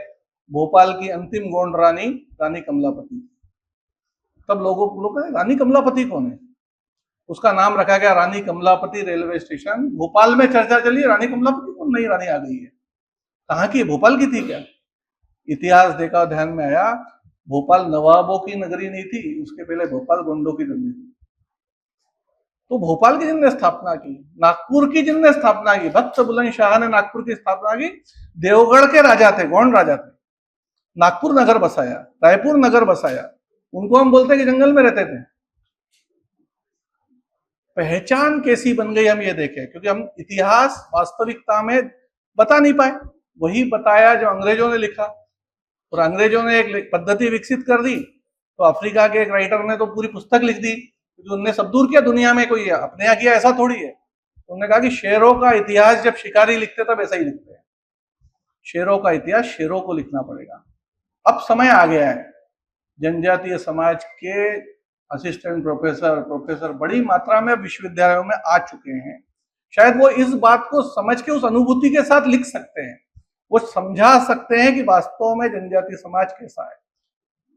भोपाल की अंतिम गोंड रानी रानी कमलापति। तब लोग रानी कमलापति कौन है, उसका नाम रखा गया रानी कमलापति रेलवे स्टेशन। भोपाल में चर्चा चली, रानी कमलापति कौन नई रानी आ गई है, कहाँ की, भोपाल की थी क्या? इतिहास देखा, ध्यान में आया भोपाल नवाबों की नगरी नहीं थी, उसके पहले भोपाल गोंडों की नगरी थी। तो भोपाल की जिनने स्थापना की, नागपुर की जिनने स्थापना की, भक्त बुलंदशाह ने नागपुर की स्थापना की। देवगढ़ के राजा थे, गोंड राजा थे, नागपुर नगर बसाया, रायपुर नगर बसाया। उनको हम बोलते कि जंगल में रहते थे। पहचान कैसी बन गई हम ये देखें, क्योंकि हम इतिहास वास्तविकता में बता नहीं पाए। वही बताया जो अंग्रेजों ने लिखा, और अंग्रेजों ने एक पद्धति विकसित कर दी, तो अफ्रीका के एक राइटर ने तो पूरी पुस्तक लिख दी, क्योंकि उनने सब दूर किया दुनिया में, कोई अपने यहाँ किया ऐसा थोड़ी है। तो उन्होंने कहा कि शेरों का इतिहास जब शिकारी लिखते तब ऐसा ही लिखते हैं। शेरों का इतिहास शेरों को लिखना पड़ेगा। अब समय आ गया है, जनजातीय समाज के असिस्टेंट प्रोफेसर बड़ी मात्रा में विश्वविद्यालयों में आ चुके हैं। शायद वो इस बात को समझ के उस अनुभूति के साथ लिख सकते हैं, वो समझा सकते हैं कि वास्तव में जनजातीय समाज कैसा है।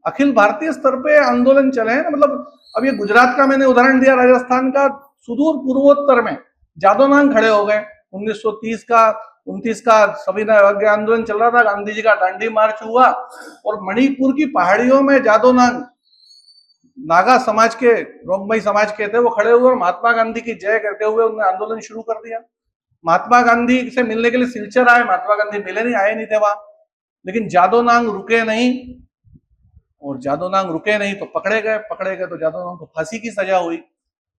अखिल भारतीय स्तर पे आंदोलन चले हैं ना, मतलब अब ये गुजरात का मैंने उदाहरण दिया, राजस्थान का सुदूर पूर्वोत्तर में जादोनांग खड़े हो गए। 1930 का 29 का सविनय अवज्ञा आंदोलन चल रहा था, गांधी जी का दांडी मार्च हुआ, और मणिपुर की पहाड़ियों में जादोनांग नागा समाज के, रोंगमई समाज के थे, वो खड़े हुए और महात्मा गांधी की जय करते हुए उन्होंने आंदोलन शुरू कर दिया। महात्मा गांधी से मिलने के लिए सिलचर आए, महात्मा गांधी मिले नहीं, आए नहीं थे वहां। लेकिन जादोनांग रुके नहीं, और जादोनांग रुके नहीं तो पकड़े गए तो जादोनांग को फांसी की सजा हुई।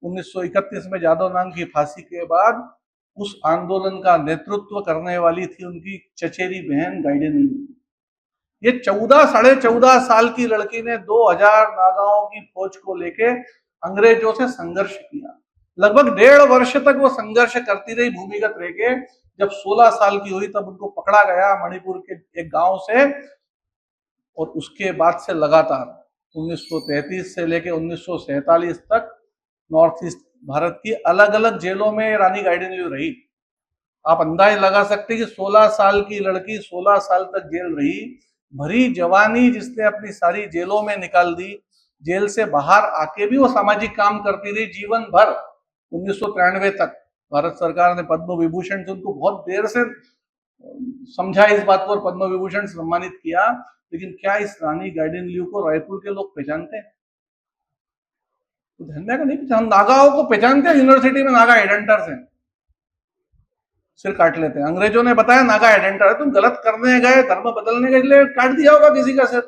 1931 में जादोनांग की फांसी के बाद उस आंदोलन का नेतृत्व करने वाली थी उनकी चचेरी बहन गाइडेन। ये 14 साल की लड़की ने 2000 नागाओं की फौज को लेके अंग्रेजों से संघर्ष किया। लगभग 1.5 वर्ष तक वो संघर्ष करती रही भूमिगत रह के। जब 16 साल की हुई तब उनको पकड़ा गया मणिपुर के एक गांव से, और उसके बाद से लगातार 1933 से लेके 1947 तक नॉर्थ ईस्ट भारत की अलग अलग जेलों में रानी गाइडेनल्यू रही। आप अंदाज लगा सकते कि 16 साल की लड़की 16 साल तक जेल रही, भरी जवानी जिसने अपनी सारी जेलों में निकाल दी। जेल से बाहर आके भी वो सामाजिक काम करती रही जीवन भर। 1993 तक भारत सरकार ने पद्म विभूषण से उनको बहुत देर से समझा इस बात को और पद्म विभूषण से सम्मानित किया। लेकिन क्या इस रानी गाइडेनल्यू को रायपुर के लोग पहचानते हैं? तो ध्यान का नहीं पहचान। नागाओं को पहचानते हैं, यूनिवर्सिटी में नागा हेडहंटर्स हैं, सिर काट लेते हैं। अंग्रेजों ने बताया नागा हेडहंटर है, तुम गलत करने गए, धर्म बदलने के लिए काट दिया होगा किसी का सिर।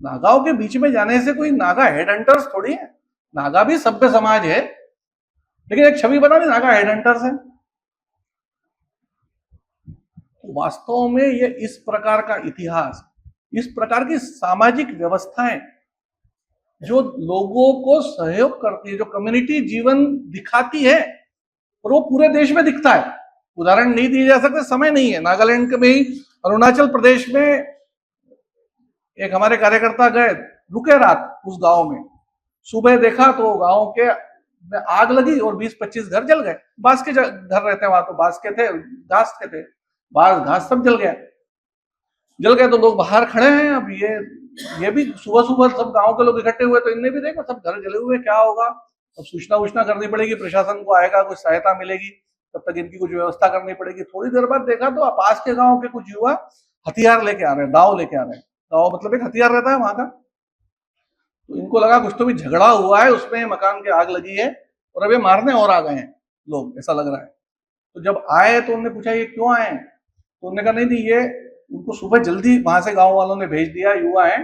नागाओं के बीच में जाने से कोई नागा हेडहंटर्स थोड़ी है। नागा भी सभ्य समाज है, लेकिन एक छवि बना दी नागा हेडहंटर्स है। वास्तव में ये इस प्रकार का इतिहास, इस प्रकार की सामाजिक व्यवस्थाएं जो लोगों को सहयोग करती है, जो कम्युनिटी जीवन दिखाती है, और वो पूरे देश में दिखता है। उदाहरण नहीं दिए जा सकते, समय नहीं है। नागालैंड में ही, अरुणाचल प्रदेश में एक हमारे कार्यकर्ता गए, रुके रात उस गांव में। सुबह देखा तो गांव के में आग लगी और 20-25 घर जल गए। बांस के घर रहते हैं वहां, तो बांस के थे, घास के थे, बांस घास सब जल गया। जल गए तो लोग बाहर खड़े हैं। अब ये भी सुबह सुबह सब गांव के लोग इकट्ठे हुए, तो इनने भी देखा सब घर जले हुए, क्या होगा। अब सूचना करनी पड़ेगी, प्रशासन को आएगा, कुछ सहायता मिलेगी, तब तक इनकी कुछ व्यवस्था करनी पड़ेगी। थोड़ी देर बाद देखा तो पास के गांव के कुछ युवा हथियार लेके आ रहे हैं, दाव लेके आ रहे हैं। दाव मतलब एक हथियार रहता है वहां का। तो इनको लगा कुछ तो भी झगड़ा हुआ है, उसमें मकान की आग लगी है और अब ये मारने और आ गए हैं लोग, ऐसा लग रहा है। तो जब आए तो उन्होंने पूछा ये क्यों आए, तो उन्होंने कहा नहीं नहीं, ये उनको सुबह जल्दी वहां से गांव वालों ने भेज दिया, युवा है,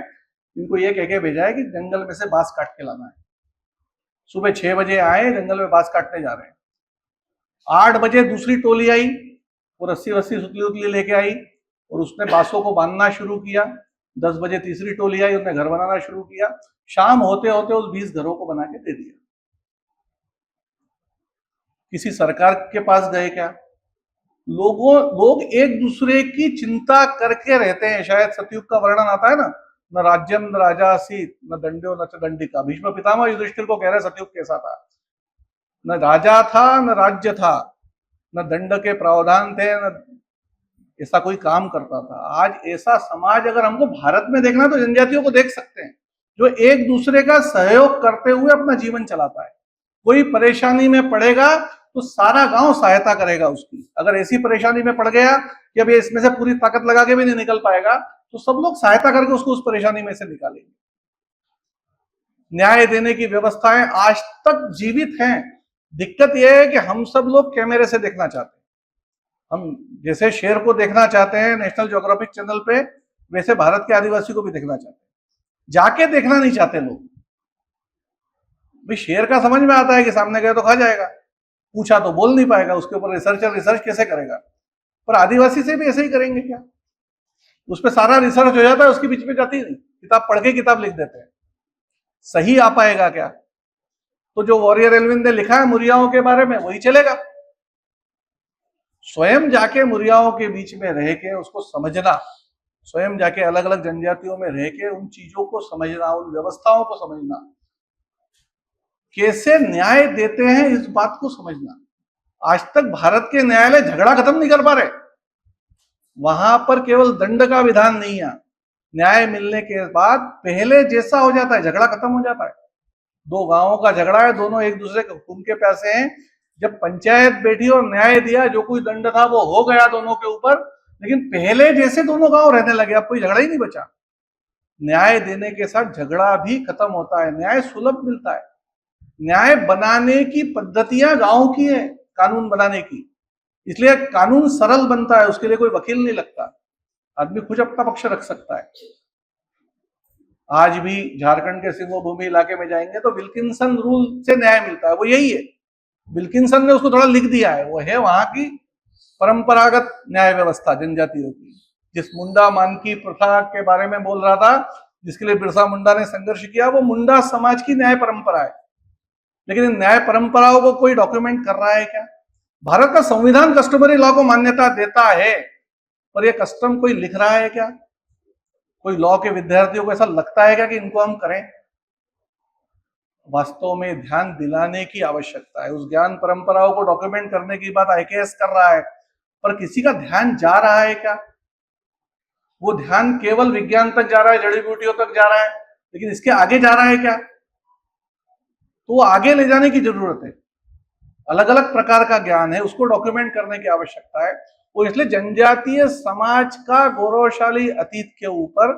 इनको ये कह के भेजा है कि जंगल में से बांस काट के लाना है। सुबह 6 बजे आए, जंगल में बांस काटने जा रहे हैं। 8 बजे दूसरी टोली आई, वो रस्सी वस्सी सुतली उतली लेके आई और उसने बांसों को बांधना शुरू किया। 10 बजे तीसरी टोली आई, उसने घर बनाना शुरू किया। शाम होते होते उस 20 घरों को बना के दे दिया। किसी सरकार के पास गए क्या? लोग एक दूसरे की चिंता करके रहते हैं। शायद सतयुग का वर्णन आता है ना, न राज्यम न राजा आसीत न दंड्यो न च दंडिका। भीष्म पितामह युधिष्ठिर को कह रहे सतयुग कैसा था, न राजा था न राज्य था, न दंड के प्रावधान थे, न ऐसा कोई काम करता था। आज ऐसा समाज अगर हमको भारत में देखना तो जनजातियों को देख सकते हैं, जो एक दूसरे का सहयोग करते हुए अपना जीवन चलाता है। कोई परेशानी में पड़ेगा तो सारा गांव सहायता करेगा उसकी। अगर ऐसी परेशानी में पड़ गया कि अभी इसमें से पूरी ताकत लगा के भी नहीं निकल पाएगा, तो सब लोग सहायता करके उसको उस परेशानी में से निकालेंगे। न्याय देने की व्यवस्थाएं आज तक जीवित हैं। दिक्कत यह है कि हम सब लोग कैमरे से देखना चाहते हैं। हम जैसे शेर को देखना चाहते हैं नेशनल ज्योग्राफिक चैनल पे, वैसे भारत के आदिवासी को भी देखना चाहते हैं। जाके देखना नहीं चाहते लोग। भाई शेर का समझ में आता है कि सामने गए तो खा जाएगा, पूछा तो बोल नहीं पाएगा, उसके ऊपर रिसर्चर रिसर्च कैसे करेगा? पर आदिवासी से भी ऐसे ही करेंगे क्या? उस पर सारा रिसर्च हो जाता है, उसके बीच में जाती नहीं, किताब पढ़ के किताब लिख देते हैं। सही आ पाएगा क्या? तो जो वॉरियर एल्विन ने लिखा है मुरियाओं के बारे में वही चलेगा। स्वयं जाके मुरियाओं के बीच में रह के उसको समझना, स्वयं जाके अलग अलग जनजातियों में रह के उन चीजों को समझना, उन व्यवस्थाओं को समझना, कैसे न्याय देते हैं इस बात को समझना। आज तक भारत के न्यायालय झगड़ा खत्म नहीं कर पा रहे। वहां पर केवल दंड का विधान नहीं है, न्याय मिलने के बाद पहले जैसा हो जाता है, झगड़ा खत्म हो जाता है। दो गांवों का झगड़ा है, दोनों एक दूसरे के खून के प्यासे हैं। जब पंचायत बैठी और न्याय दिया, जो कोई दंड था वो हो गया दोनों के ऊपर, लेकिन पहले जैसे दोनों गांव रहने लगे, अब कोई झगड़ा ही नहीं बचा। न्याय देने के साथ झगड़ा भी खत्म होता है, न्याय सुलभ मिलता है। न्याय बनाने की पद्धतियां गांव की है, कानून बनाने की, इसलिए कानून सरल बनता है, उसके लिए कोई वकील नहीं लगता, आदमी खुद अपना पक्ष रख सकता है। आज भी झारखंड के सिंगो भूमि इलाके में जाएंगे तो विल्किंसन रूल से न्याय मिलता है, वो यही है। विल्किंसन ने उसको थोड़ा लिख दिया है, वो है वहां की परंपरागत न्याय व्यवस्था जनजातियों की। जिस मुंडा मानकी प्रथा के बारे में बोल रहा था, जिसके लिए बिरसा मुंडा ने संघर्ष किया, वो मुंडा समाज की न्याय परंपरा है। लेकिन इन न्याय परंपराओं को कोई डॉक्यूमेंट कर रहा है क्या? भारत का संविधान कस्टमरी लॉ को मान्यता देता है, पर यह कस्टम कोई लिख रहा है क्या? कोई लॉ के विद्यार्थियों को ऐसा लगता है क्या कि इनको हम करें? वास्तव में ध्यान दिलाने की आवश्यकता है। उस ज्ञान परंपराओं को डॉक्यूमेंट करने की बात आईकेएस कर रहा है, पर किसी का ध्यान जा रहा है क्या? वो ध्यान केवल विज्ञान तक जा रहा है, जड़ी बूटियों तक जा रहा है, लेकिन इसके आगे जा रहा है क्या? तो वो आगे ले जाने की जरूरत है। अलग अलग प्रकार का ज्ञान है, उसको डॉक्यूमेंट करने की आवश्यकता है। वो इसलिए जनजातीय समाज का गौरवशाली अतीत के ऊपर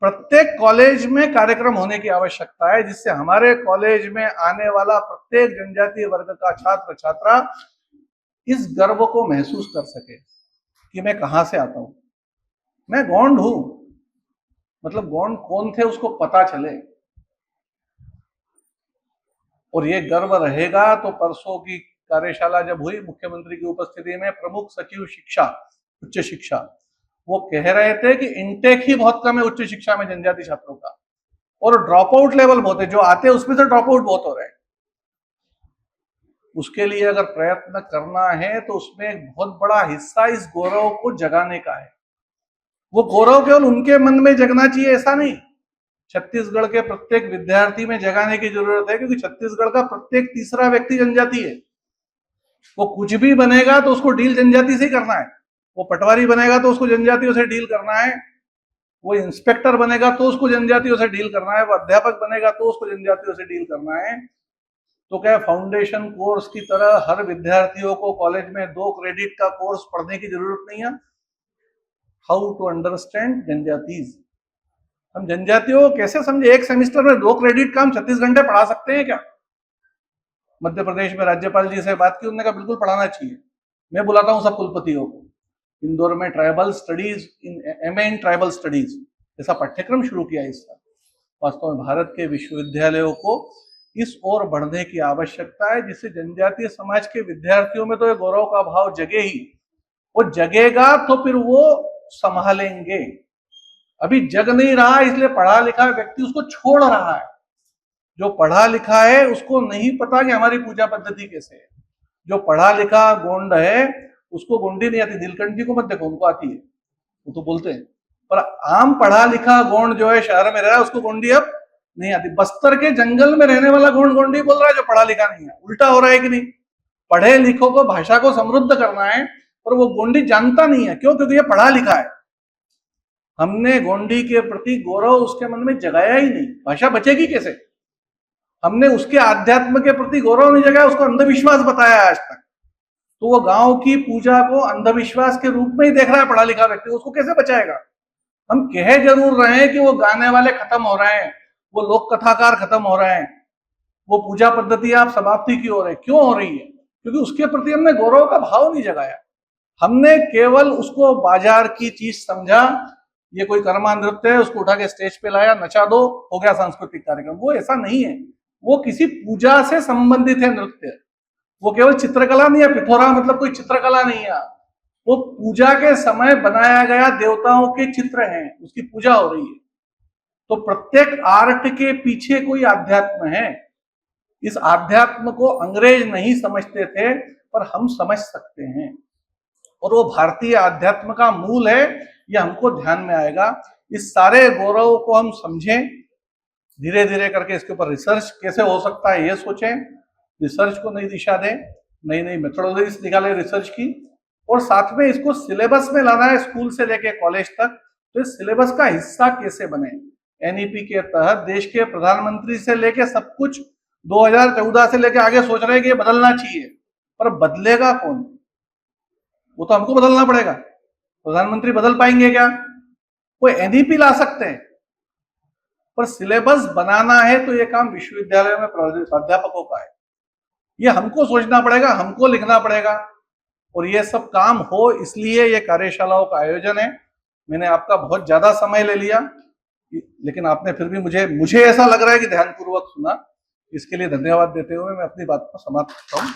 प्रत्येक कॉलेज में कार्यक्रम होने की आवश्यकता है, जिससे हमारे कॉलेज में आने वाला प्रत्येक जनजातीय वर्ग का छात्र छात्रा इस गर्व को महसूस कर सके कि मैं कहां से आता हूं, मैं गोंड हूं। मतलब गोंड कौन थे उसको पता चले, और ये गर्व रहेगा तो परसों की कार्यशाला जब हुई मुख्यमंत्री की उपस्थिति में, प्रमुख सचिव शिक्षा उच्च शिक्षा, वो कह रहे थे कि इनटेक ही बहुत कम है उच्च शिक्षा में जनजाति छात्रों का, और ड्रॉप आउट लेवल बहुत है, जो आते हैं उसमें से ड्रॉप आउट बहुत हो रहे हैं। उसके लिए अगर प्रयत्न करना है तो उसमें एक बहुत बड़ा हिस्सा इस गौरव को जगाने का है। वो गौरव केवल उनके मन में जगना चाहिए ऐसा नहीं, छत्तीसगढ़ के प्रत्येक विद्यार्थी में जगाने की जरूरत है, क्योंकि छत्तीसगढ़ का प्रत्येक तीसरा व्यक्ति जनजाति है। वो कुछ भी बनेगा तो उसको डील जनजाति से ही करना है। वो पटवारी बनेगा तो उसको जनजातियों से डील करना है, वो इंस्पेक्टर बनेगा तो उसको जनजातियों से डील करना है, वो अध्यापक बनेगा तो उसको जनजातियों से डील करना है। तो क्या फाउंडेशन कोर्स की तरह हर विद्यार्थियों को कॉलेज में 2 क्रेडिट का कोर्स पढ़ने की जरूरत नहीं है? हाउ टू अंडरस्टैंड जनजातीज, हम जनजातियों को कैसे समझे? एक सेमेस्टर में 2 क्रेडिट का हम 36 घंटे पढ़ा सकते हैं क्या? मध्य प्रदेश में राज्यपाल जी से बात की, उन्होंने कहा बिल्कुल पढ़ाना चाहिए। मैं बुलाता हूँ सब कुलपतियों को, इंदौर में tribal studies MA in tribal studies ऐसा पाठ्यक्रम शुरू किया इस साल। वास्तव में भारत के विश्वविद्यालयों को इस ओर बढ़ने की आवश्यकता है, जिससे जनजातीय समाज के विद्यार्थियों में तो ये गौरव का भाव जगे ही, वो जगेगा तो फिर वो संभालेंगे। अभी जग नहीं रहा, इसलिए पढ़ा लिखा व्यक्ति उसको छोड़ रहा है। जो पढ़ा लिखा है उसको नहीं पता कि हमारी पूजा पद्धति कैसे है। जो पढ़ा लिखा गोंड है उसको गोंडी नहीं आती। नीलकंठ जी को मत देखो, उनको आती है, वो तो बोलते हैं। पर आम पढ़ा लिखा गोंड जो है शहर में रह रहा है, उसको गोंडी अब नहीं आती। बस्तर के जंगल में रहने वाला गोंड गोंडी बोल रहा है, जो पढ़ा लिखा नहीं है। उल्टा हो रहा है कि नहीं? पढ़े लिखों को भाषा को समृद्ध करना है, पर वो गोंडी जानता नहीं है। क्यों? क्योंकि ये पढ़ा लिखा है। हमने गोंडी के प्रति गौरव उसके मन में जगाया ही नहीं। भाषा बचेगी कैसे? हमने उसके आध्यात्म के प्रति गौरव नहीं जगाया, उसको अंधविश्वास बताया आज तक। तो वो गांव की पूजा को अंधविश्वास के रूप में ही देख रहा है पढ़ा लिखा व्यक्ति, उसको कैसे बचाएगा? हम कह जरूर रहे हैं कि वो गाने वाले खत्म हो रहे हैं, वो लोक कथाकार खत्म हो रहे हैं, वो पूजा पद्धति आप समाप्ति की ओर है। क्यों हो रही है? क्योंकि उसके प्रति हमने गौरव का भाव नहीं जगाया। हमने केवल उसको बाजार की चीज समझा। ये कोई कर्मा नृत्य है, उसको उठा के स्टेज पे लाया, नचा दो, हो गया सांस्कृतिक कार्यक्रम। वो ऐसा नहीं है। वो किसी पूजा से संबंधित है नृत्य। वो केवल चित्रकला नहीं है। पिथौरा मतलब कोई चित्रकला नहीं है। वो पूजा के समय बनाया गया देवताओं के चित्र हैं, उसकी पूजा हो रही है। तो प्रत्येक आर्ट के पीछे कोई आध्यात्म है। इस आध्यात्म को अंग्रेज नहीं समझते थे, पर हम समझ सकते हैं, और वो भारतीय आध्यात्म का मूल है। ये हमको ध्यान में आएगा। इस सारे गौरव को हम समझें, धीरे धीरे करके इसके ऊपर रिसर्च कैसे हो सकता है ये सोचें, रिसर्च को नई दिशा दें, नई नई मेथोडोलॉजीज निकालें रिसर्च की, और साथ में इसको सिलेबस में लाना है, स्कूल से लेके कॉलेज तक। तो इस सिलेबस का हिस्सा कैसे बने? एनईपी के तहत देश के प्रधानमंत्री से लेके सब कुछ 2014 से लेके आगे सोच रहे हैं कि ये बदलना चाहिए, पर बदलेगा कौन? वो तो हमको बदलना पड़ेगा। प्रधानमंत्री बदल पाएंगे क्या? वो एनईपी ला सकते हैं, पर सिलेबस बनाना है तो ये काम विश्वविद्यालय में प्राध्यापकों का है। ये हमको सोचना पड़ेगा, हमको लिखना पड़ेगा, और ये सब काम हो, इसलिए ये कार्यशालाओं का आयोजन है। मैंने आपका बहुत ज्यादा समय ले लिया, लेकिन आपने फिर भी मुझे ऐसा लग रहा है कि ध्यानपूर्वक सुना। इसके लिए धन्यवाद देते हुए मैं अपनी बात को समाप्त करता हूँ।